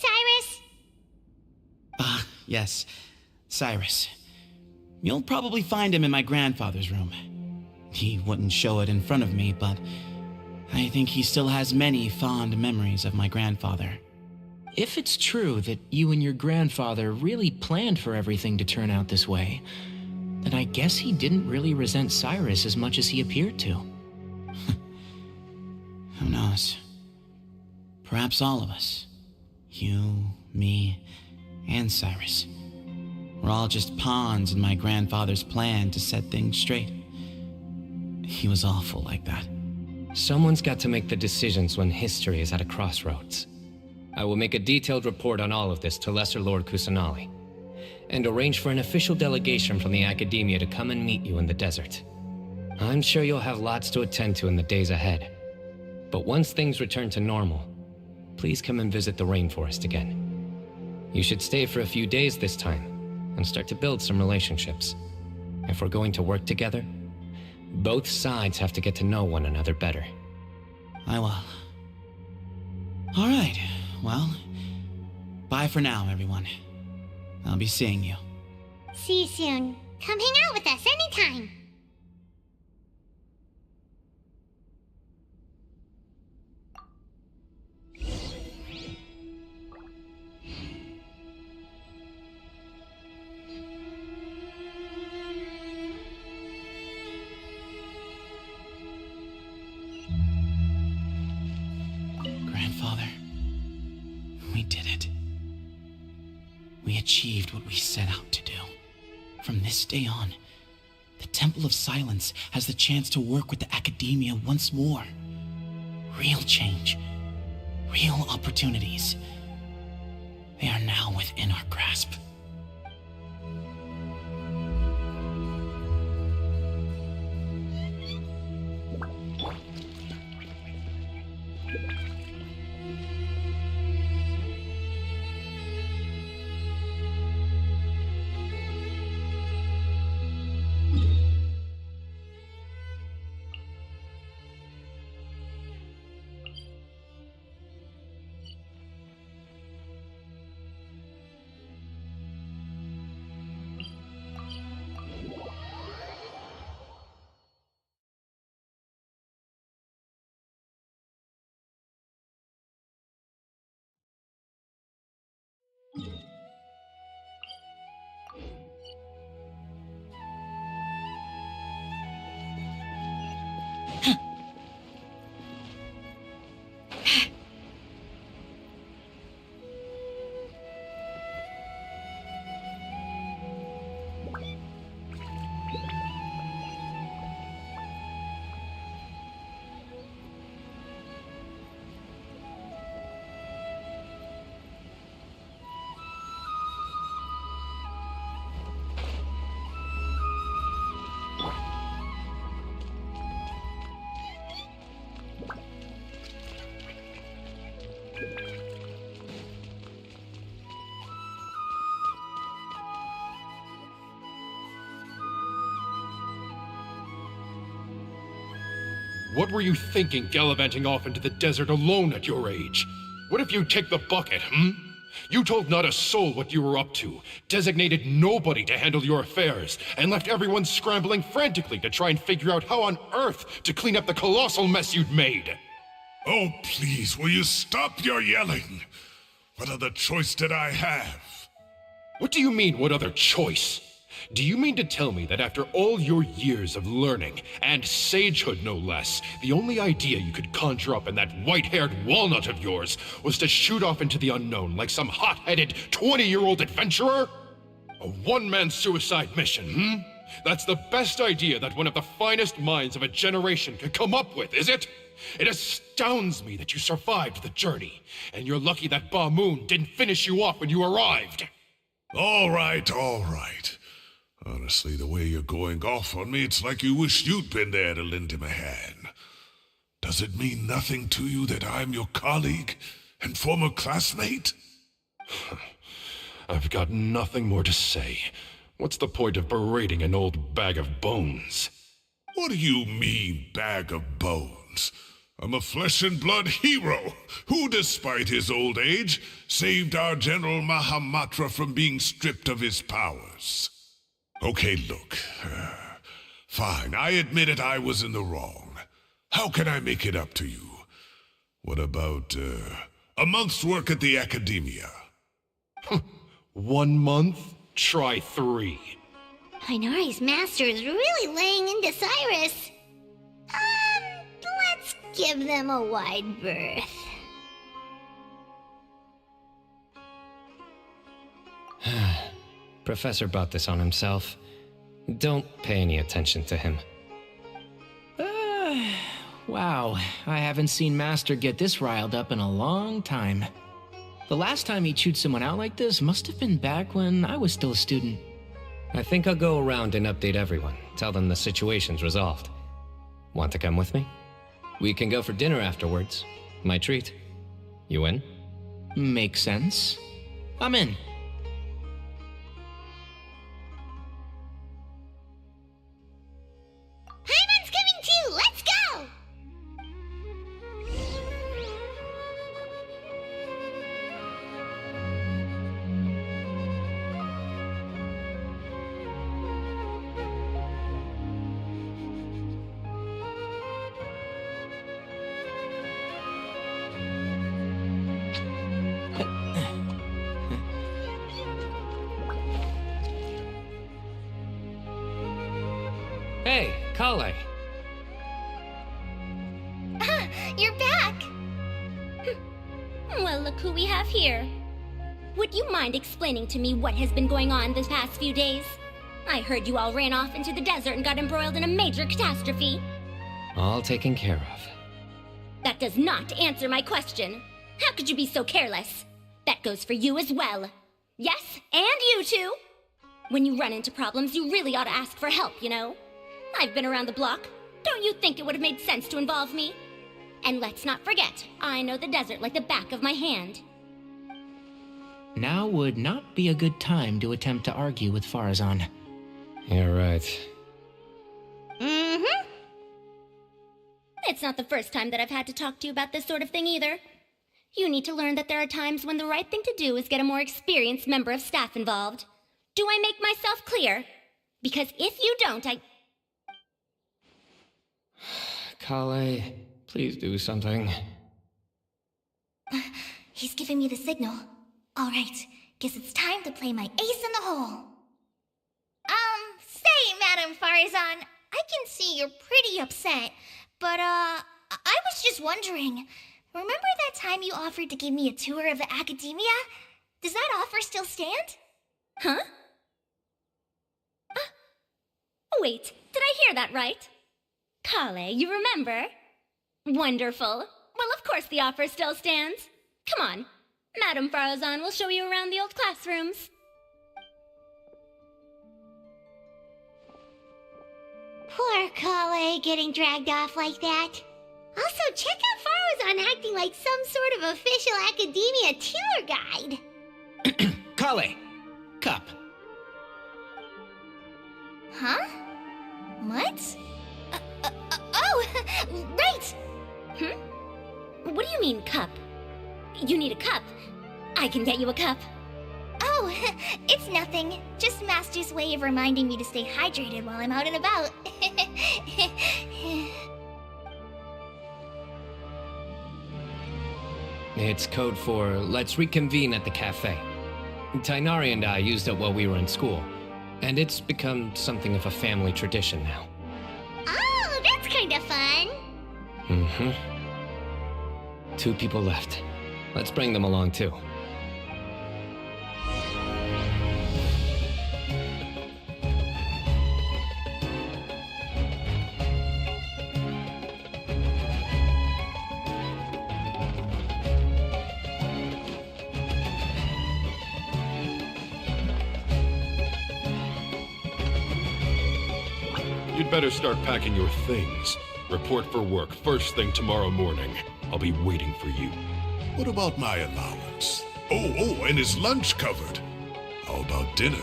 Cyrus? Yes, Cyrus. You'll probably find him in my grandfather's room. He wouldn't show it in front of me, but I think he still has many fond memories of my grandfather. If it's true that you and your grandfather really planned for everything to turn out this way, then I guess he didn't really resent Cyrus as much as he appeared to. Who knows? Perhaps all of us, you, me, and Cyrus, we're all just pawns in my grandfather's plan to set things straight. He was awful like that. Someone's got to make the decisions when history is at a crossroads. I will make a detailed report on all of this to Lesser Lord Kusanali, and arrange for an official delegation from the Academia to come and meet you in the desert. I'm sure you'll have lots to attend to in the days ahead. But once things return to normal, please come and visit the rainforest again. You should stay for a few days this time, and start to build some relationships. If we're going to work together, both sides have to get to know one another better. I will. All right, well, bye for now, everyone. I'll be seeing you. See you soon. Come hang out with us anytime. Grandfather, we did it. We achieved what we set out to do. From this day on, the Temple of Silence has the chance to work with the Academia once more. Real change, real opportunities. They are now within our grasp. What were you thinking, gallivanting off into the desert alone at your age? What if you take the bucket, You told not a soul what you were up to, designated nobody to handle your affairs, and left everyone scrambling frantically to try and figure out how on earth to clean up the colossal mess you'd made. Oh, please, will you stop your yelling? What other choice did I have? What do you mean, what other choice? Do you mean to tell me that after all your years of learning, and sagehood no less, the only idea you could conjure up in that white-haired walnut of yours was to shoot off into the unknown like some hot-headed 20-year-old adventurer? A one-man suicide mission, That's the best idea that one of the finest minds of a generation could come up with, is it? It astounds me that you survived the journey, and you're lucky that Ba Moon didn't finish you off when you arrived. All right, all right. Honestly, the way you're going off on me, it's like you wish you'd been there to lend him a hand. Does it mean nothing to you that I'm your colleague and former classmate? I've got nothing more to say. What's the point of berating an old bag of bones? What do you mean, bag of bones? I'm a flesh and blood hero who, despite his old age, saved our General Mahamatra from being stripped of his powers. Okay, look. Fine, I admit it, I was in the wrong. How can I make it up to you? What about, a month's work at the Academia? 1 month? Try 3. Inari's master is really laying into Cyrus. Let's give them a wide berth. Professor brought this on himself. Don't pay any attention to him. Wow, I haven't seen Master get this riled up in a long time. The last time he chewed someone out like this must have been back when I was still a student. I think I'll go around and update everyone. Tell them the situation's resolved. Want to come with me? We can go for dinner afterwards. My treat. You in? Makes sense. I'm in. Paimon's coming too! Let's go! Hey, Kale. You're back! Well, look who we have here. Would you mind explaining to me what has been going on this past few days? I heard you all ran off into the desert and got embroiled in a major catastrophe. All taken care of. That does not answer my question. How could you be so careless? That that goes for you as well. Yes, and you too. When you run into problems, you really ought to ask for help, you know? I've been around the block. Don't you think it would have made sense to involve me? And let's not forget, I know the desert like the back of my hand. Now would not be a good time to attempt to argue with Farazan. You're right. Mm-hmm. It's not the first time that I've had to talk to you about this sort of thing either. You need to learn that there are times when the right thing to do is get a more experienced member of staff involved. Do I make myself clear? Because if you don't, Kale, please do something. He's giving me the signal. All right, guess it's time to play my ace in the hole. Say, Madame Farazan, I can see you're pretty upset, but, I was just wondering, remember that time you offered to give me a tour of the academia? Does that offer still stand? Huh? Wait, did I hear that right? Kale, you remember? Wonderful. Well, of course the offer still stands. Come on. Madame Farazan will show you around the old classrooms. Poor Kale getting dragged off like that. Also, check out Farazan acting like some sort of official academia tour guide. Kale! Cup. Huh? What? Oh, right! What do you mean, cup? You need a cup. I can get you a cup. Oh, it's nothing. Just Master's way of reminding me to stay hydrated while I'm out and about. It's code for let's reconvene at the cafe. Tainari and I used it while we were in school, and it's become something of a family tradition now. Oh, that's kind of fun. Mm-hmm. 2 people left. Let's bring them along too. You'd better start packing your things. Report for work first thing tomorrow morning. I'll be waiting for you. What about my allowance? Oh, and is lunch covered? How about dinner?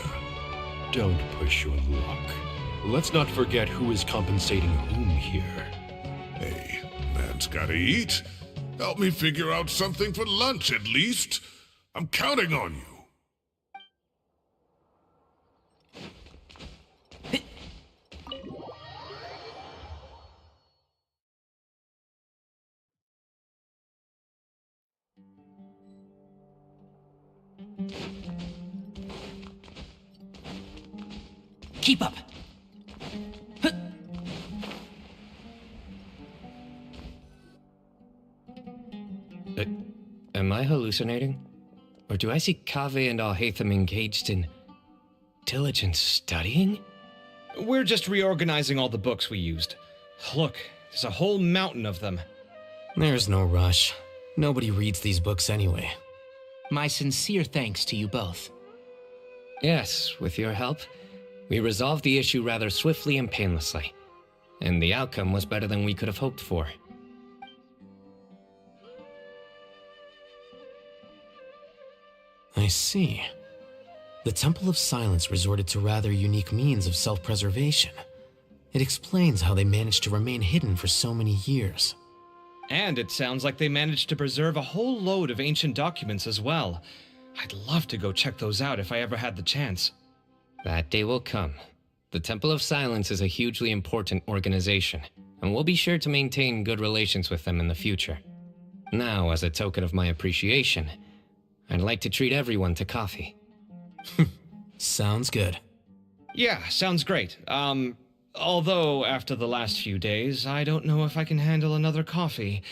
Don't push your luck. Let's not forget who is compensating whom here. Hey, man's gotta eat. Help me figure out something for lunch at least. I'm counting on you. Keep up. Am I hallucinating? Or do I see Kaveh and Alhaitham engaged in diligent studying? We're just reorganizing all the books we used. Look, there's a whole mountain of them. There's no rush. Nobody reads these books anyway. My sincere thanks to you both. Yes, with your help, we resolved the issue rather swiftly and painlessly. And the outcome was better than we could have hoped for. I see. The Temple of Silence resorted to rather unique means of self-preservation. It explains how they managed to remain hidden for so many years. And it sounds like they managed to preserve a whole load of ancient documents as well. I'd love to go check those out if I ever had the chance. That day will come. The Temple of Silence is a hugely important organization, and we'll be sure to maintain good relations with them in the future. Now, as a token of my appreciation, I'd like to treat everyone to coffee. Sounds good. Yeah, sounds great. Although after the last few days, I don't know if I can handle another coffee,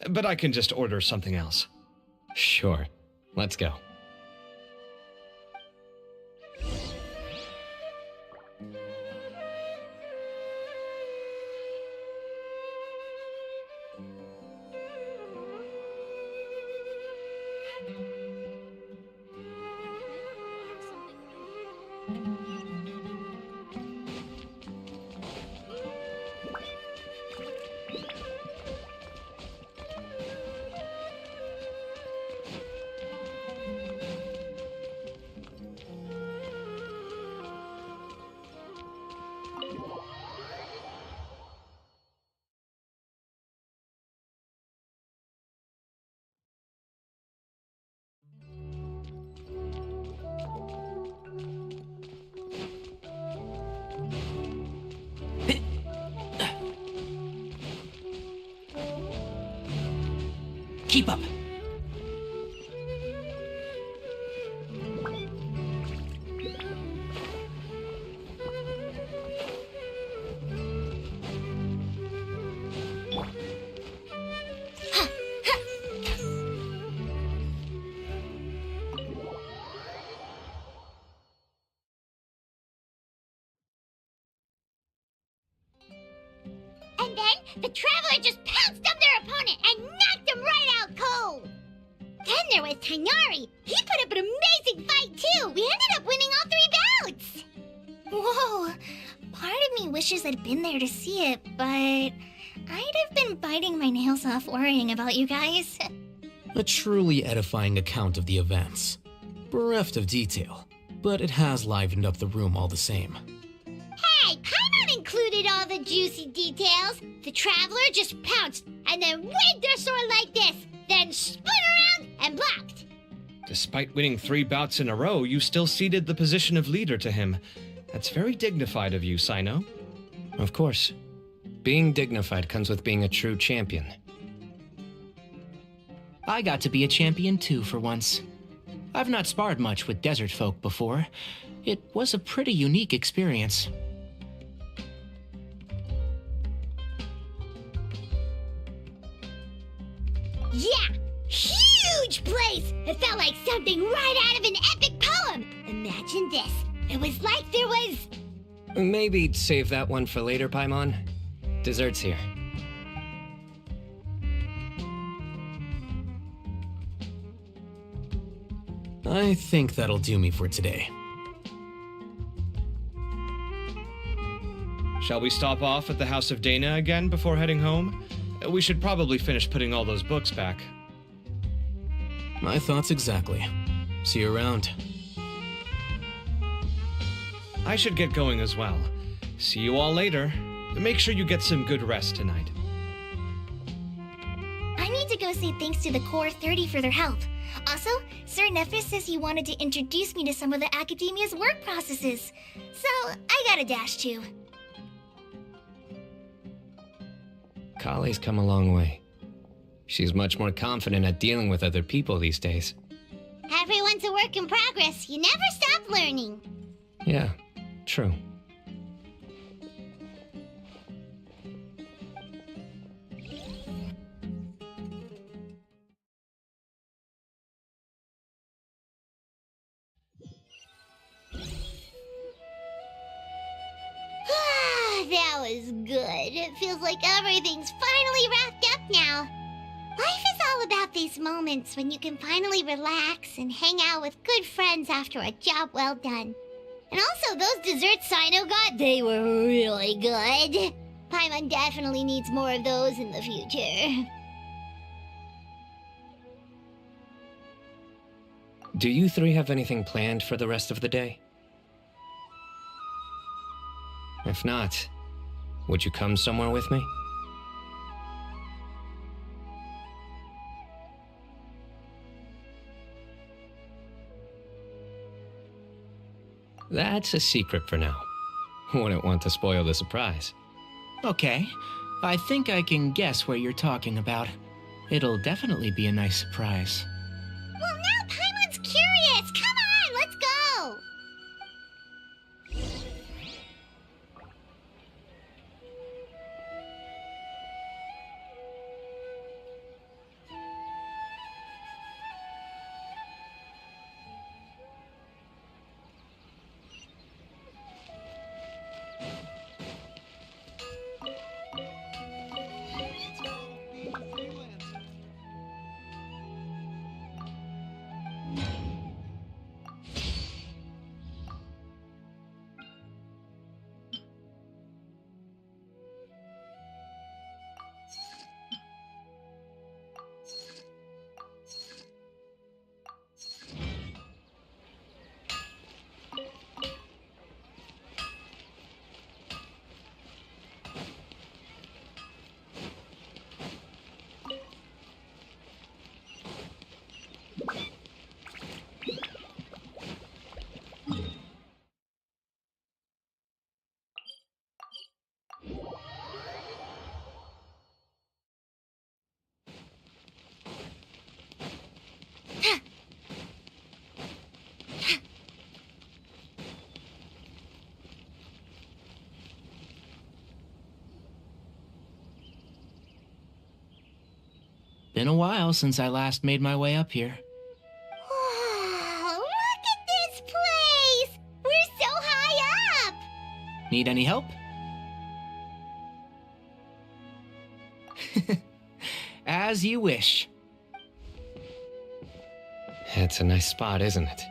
but I can just order something else. Sure. Let's go. Keep up. And then the Traveler just pounced on their opponent and knocked him right out cold. Then there was Tainari. He put up an amazing fight too. We ended up winning all 3 bouts. Whoa. Part of me wishes I'd been there to see it, but I'd have been biting my nails off worrying about you guys. A truly edifying account of the events. Bereft of detail, but it has livened up the room all the same. Hey, Paimon included all the juicy details. The Traveler just pounced and then waved their sword like this, then spun around and blocked. Despite winning 3 bouts in a row, you still ceded the position of leader to him. That's very dignified of you, Cyno. Of course. Being dignified comes with being a true champion. I got to be a champion too for once. I've not sparred much with desert folk before. It was a pretty unique experience. Yeah, huge place! It felt like something right out of an epic poem. Imagine this. It was like there was... Maybe save that one for later, Paimon. Dessert's here. I think that'll do me for today. Shall we stop off at the House of Dana again before heading home? We should probably finish putting all those books back. My thoughts exactly. See you around. I should get going as well. See you all later. Make sure you get some good rest tonight. I need to go say thanks to the Core 30 for their help. Also, Sir Nephis says he wanted to introduce me to some of the Academia's work processes. So, I gotta dash too. Kali's come a long way. She's much more confident at dealing with other people these days. Everyone's a work in progress. You never stop learning. Yeah, true. That was good. It feels like everything's finally wrapped up now. Life is all about these moments when you can finally relax and hang out with good friends after a job well done. And also, those desserts Cyno got, they were really good. Paimon definitely needs more of those in the future. Do you 3 have anything planned for the rest of the day? If not, would you come somewhere with me? That's a secret for now. Wouldn't want to spoil the surprise. Okay, I think I can guess what you're talking about. It'll definitely be a nice surprise. Well, now Paimon's curious. Come on, let's go. been a while since I last made my way up here. Oh, look at this place! We're so high up! Need any help? As you wish. It's a nice spot, isn't it?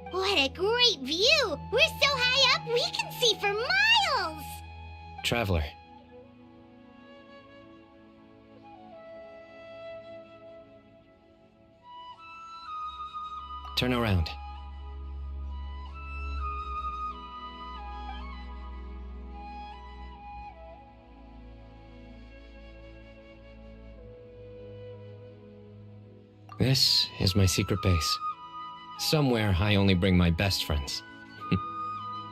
What a great view! We're so high up, we can see for miles! Traveler. Turn around. This is my secret base. Somewhere I only bring my best friends.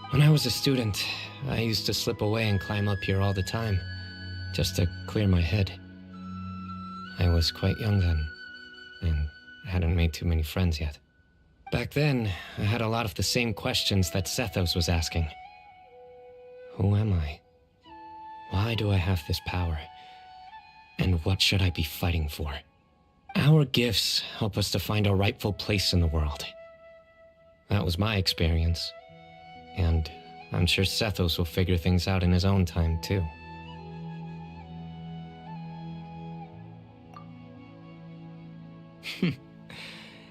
When I was a student, I used to slip away and climb up here all the time, just to clear my head. I was quite young then, and hadn't made too many friends yet. Back then, I had a lot of the same questions that Sethos was asking. Who am I? Why do I have this power? And what should I be fighting for? Our gifts help us to find our rightful place in the world. That was my experience. And I'm sure Sethos will figure things out in his own time, too.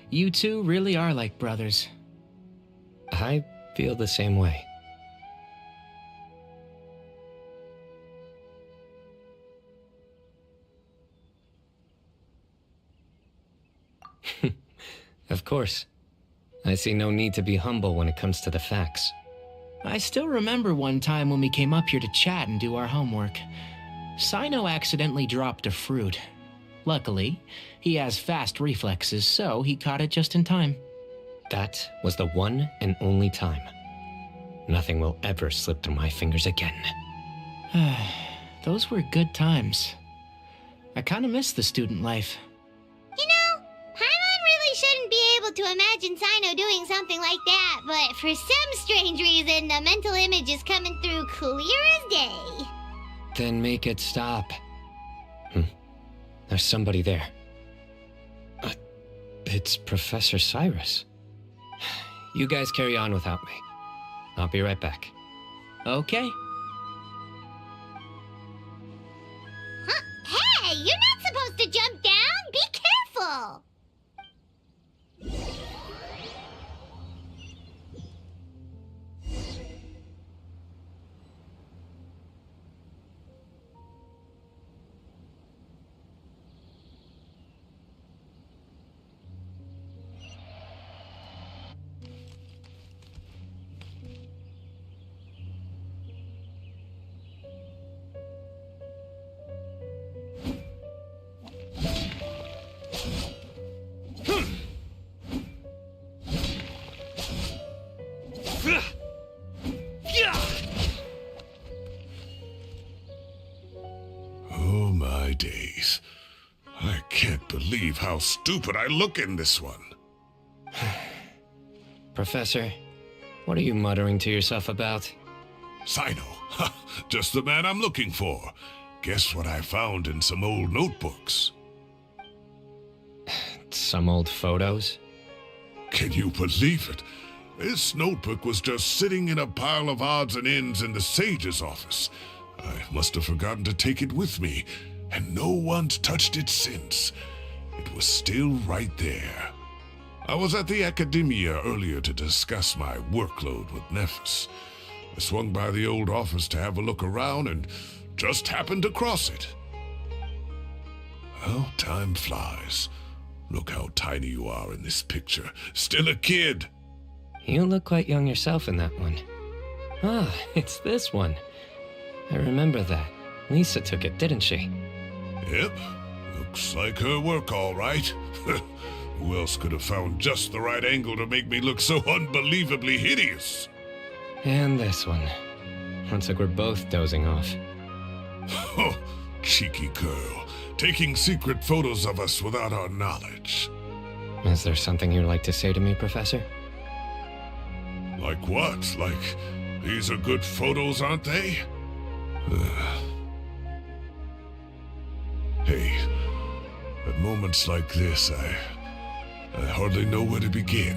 You two really are like brothers. I feel the same way. Of course. I see no need to be humble when it comes to the facts. I still remember one time when we came up here to chat and do our homework. Cyno accidentally dropped a fruit. Luckily, he has fast reflexes, so he caught it just in time. That was the one and only time. Nothing will ever slip through my fingers again. Those were good times. I kinda miss the student life. You know, Paimon really shouldn't be able to imagine Cyno doing something like that, but for some strange reason, the mental image is coming through clear as day. Then make it stop. There's somebody there. It's Professor Cyrus. You guys carry on without me. I'll be right back. Okay. Huh? Hey, you're not supposed to jump down! Be careful! Oh my days. I can't believe how stupid I look in this one. Professor, what are you muttering to yourself about? Cyno, just the man I'm looking for. Guess what I found in some old notebooks? Some old photos? Can you believe it? This notebook was just sitting in a pile of odds and ends in the sage's office. I must have forgotten to take it with me, and no one's touched it since. It was still right there. I was at the Academia earlier to discuss my workload with Nephis. I swung by the old office to have a look around and just happened to cross it. Well, time flies. Look how tiny you are in this picture. Still a kid. You look quite young yourself in that one. Ah, it's this one. I remember that. Lisa took it, didn't she? Yep. Looks like her work, all right. Who else could have found just the right angle to make me look so unbelievably hideous? And this one. Looks like we're both dozing off. Oh, cheeky girl. Taking secret photos of us without our knowledge. Is there something you'd like to say to me, Professor? Like what? Like, these are good photos, aren't they? Hey, moments like this, I hardly know where to begin.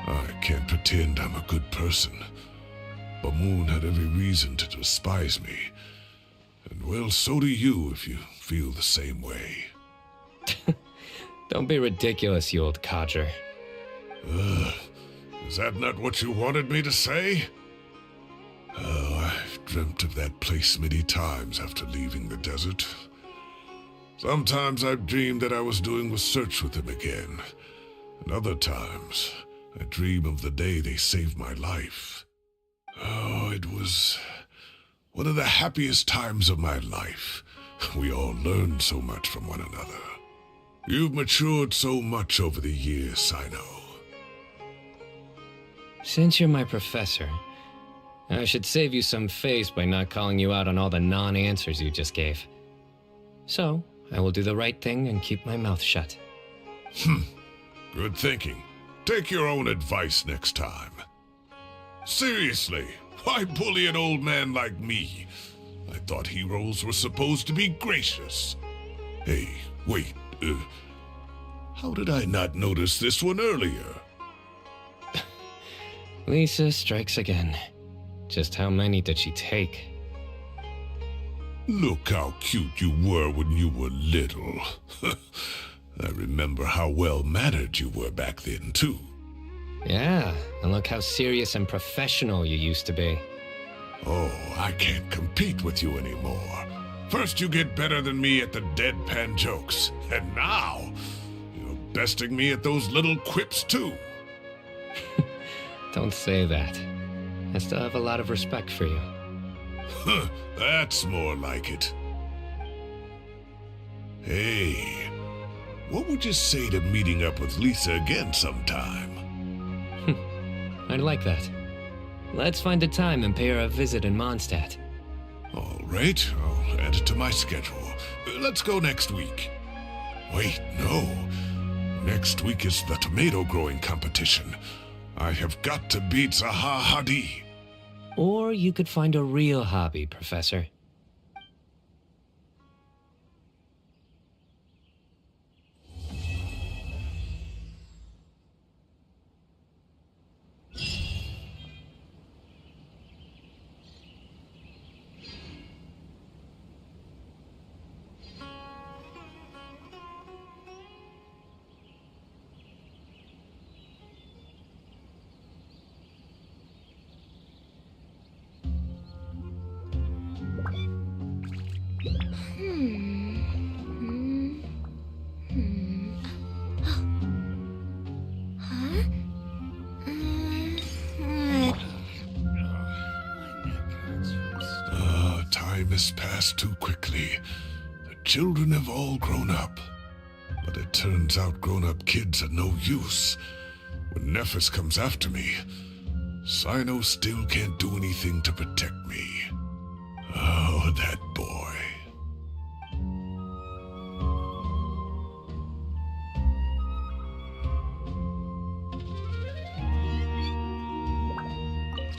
I can't pretend I'm a good person. Bamoon had every reason to despise me. And well, so do you if you feel the same way. Don't be ridiculous, you old codger. Is that not what you wanted me to say? Oh, I've dreamt of that place many times after leaving the desert. Sometimes I've dreamed that I was doing research with them again. And other times, I dream of the day they saved my life. Oh, it was one of the happiest times of my life. We all learned so much from one another. You've matured so much over the years, Cyno. Since you're my professor, I should save you some face by not calling you out on all the non-answers you just gave. So, I will do the right thing and keep my mouth shut. Good thinking. Take your own advice next time. Seriously, why bully an old man like me? I thought heroes were supposed to be gracious. Hey, wait, how did I not notice this one earlier? Lisa strikes again. Just how many did she take? Look how cute you were when you were little. I remember how well-mannered you were back then, too. Yeah, and look how serious and professional you used to be. Oh, I can't compete with you anymore. First you get better than me at the deadpan jokes, and now you're besting me at those little quips, too. Don't say that. I still have a lot of respect for you. That's more like it. Hey, what would you say to meeting up with Lisa again sometime? I'd like that. Let's find a time and pay her a visit in Mondstadt. All right, I'll add it to my schedule. Let's go next week. Wait, no. Next week is the tomato growing competition. I have got to beat Zaha Hadi. Or you could find a real hobby, Professor. Time has passed too quickly. The children have all grown up. But it turns out grown-up kids are no use. When Nephis comes after me, Cyno still can't do anything to protect me. Oh, that boy.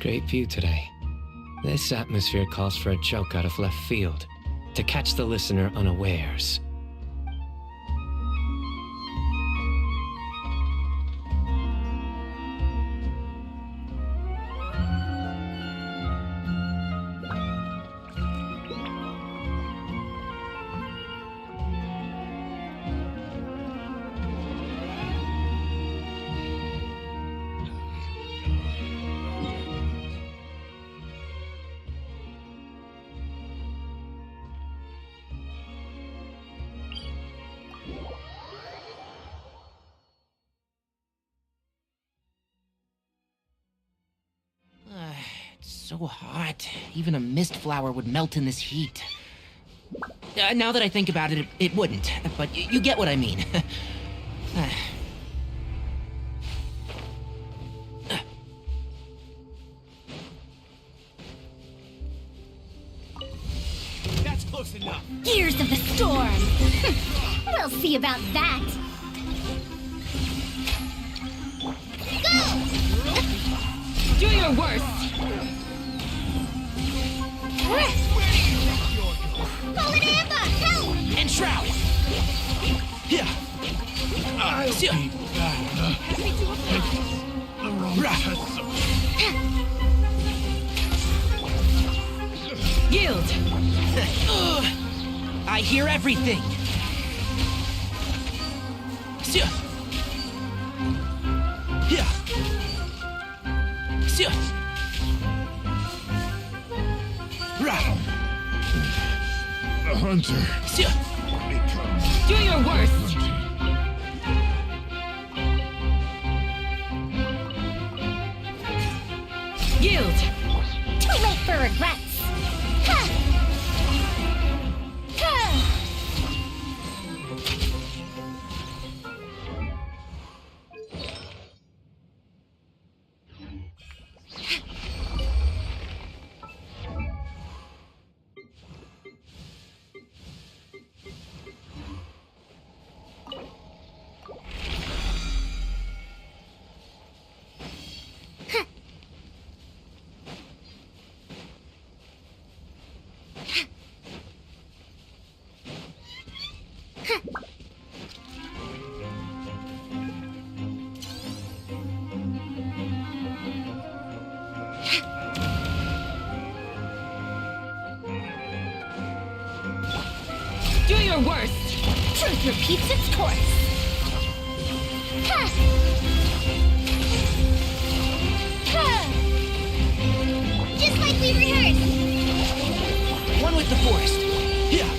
Great view today. This atmosphere calls for a joke out of left field, to catch the listener unawares. So hot. Even a mist flower would melt in this heat. Now that I think about it, it wouldn't. But you get what I mean. That's close enough. Gears of the storm. We'll see about that. Go! Do your worst. Call an ambush! Help! And Shroud! Yeah. I'll be back. The wrong test. Yield! I hear everything. Yeah. The hunter. Do your worst! Yield! Too late for regrets. Ha! Ha! Do your worst! Truth repeats its course. Ha! Ha! Just like we rehearsed. One with the forest. Yeah.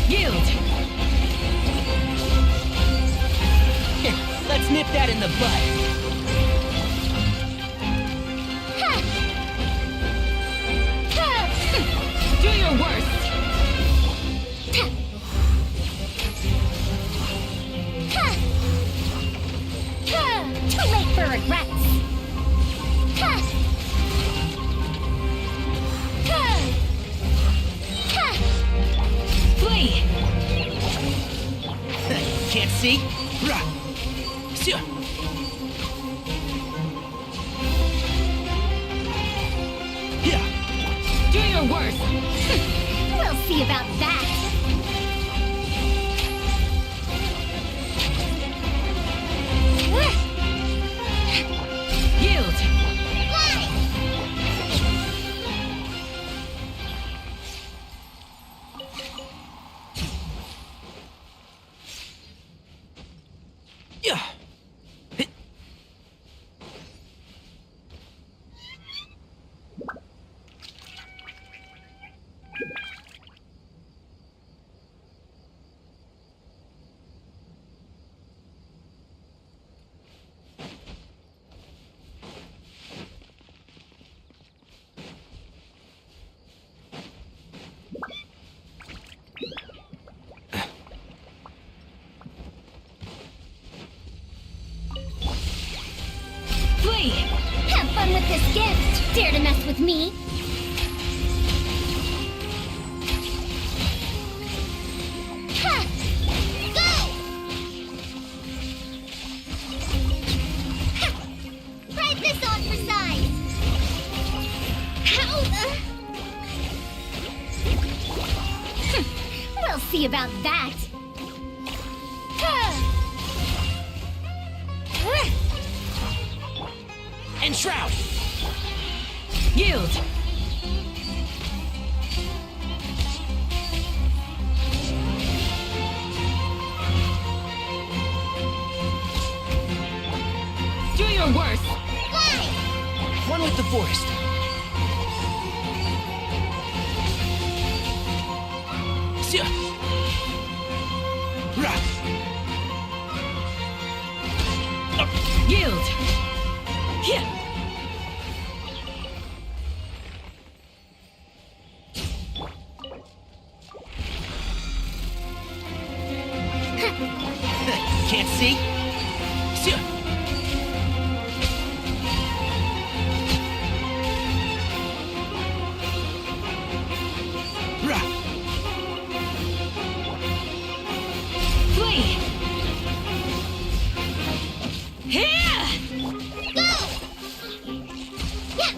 Yield! Let's nip that in the bud. Ha! Ha! Do your worst! Ha! Ha! Too late for regrets. Ha! Ha! Ha! Flee! Can't see? Rah! Yeah. Do your worst! We'll see about that. Yield! Yeah. Flee! Have fun with this gift. Dare to mess with me? Ha! Go! Ha! Try this on for size. How? We'll see about that. Ha! Enshroud! Yield! Do your worst! One with the forest. Rah! Yield! Yeah! Can't see? Rah! Flee! Here! Go! Yeah!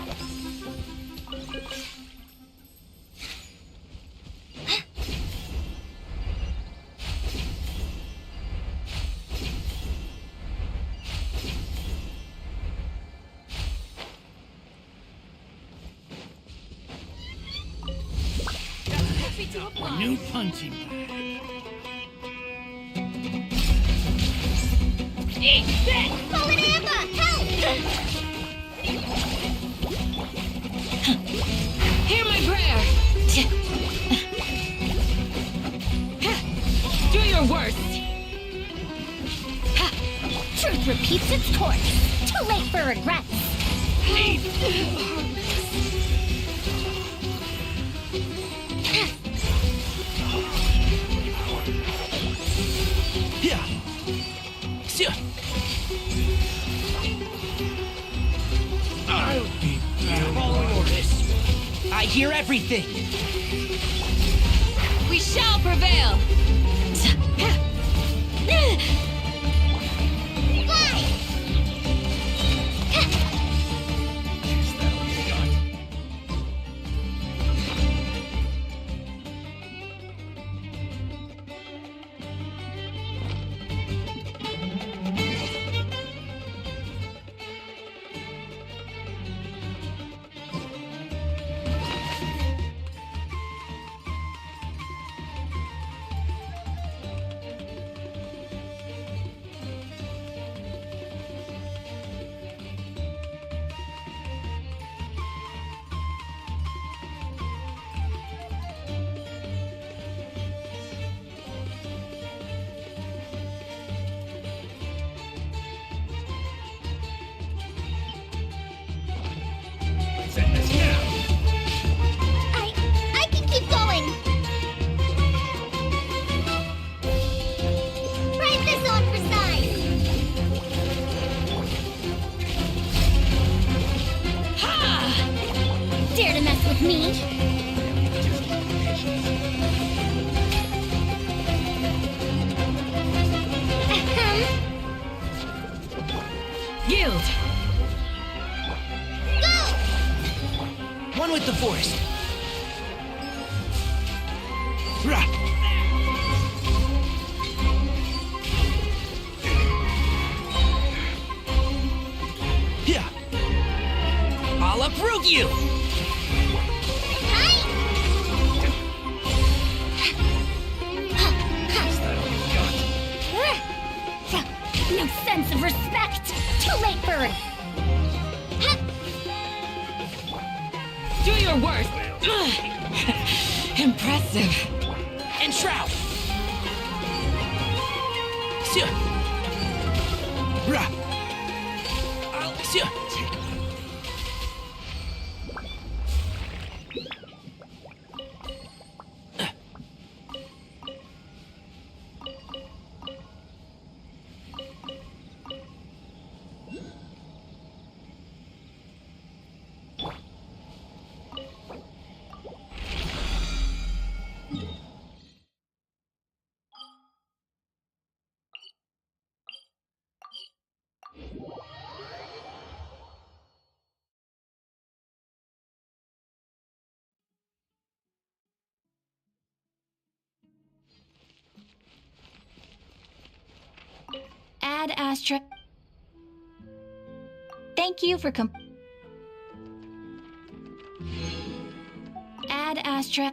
New punching bag. Eat this! Fallen Amber, help! Hear my prayer! Do your worst! Truth repeats its course. Too late for regrets. Yeah. I'll be back. Following orders. I hear everything. We shall prevail! Fly! I can keep going. Write this on for size. Dare to mess with me? Yield! One with the forest. Rah. Yeah. I'll uproot you. No sense of respect. Too late for it. Do your worst! Impressive. And shroud. Rah. Ad Astra. Thank you for Ad Astra.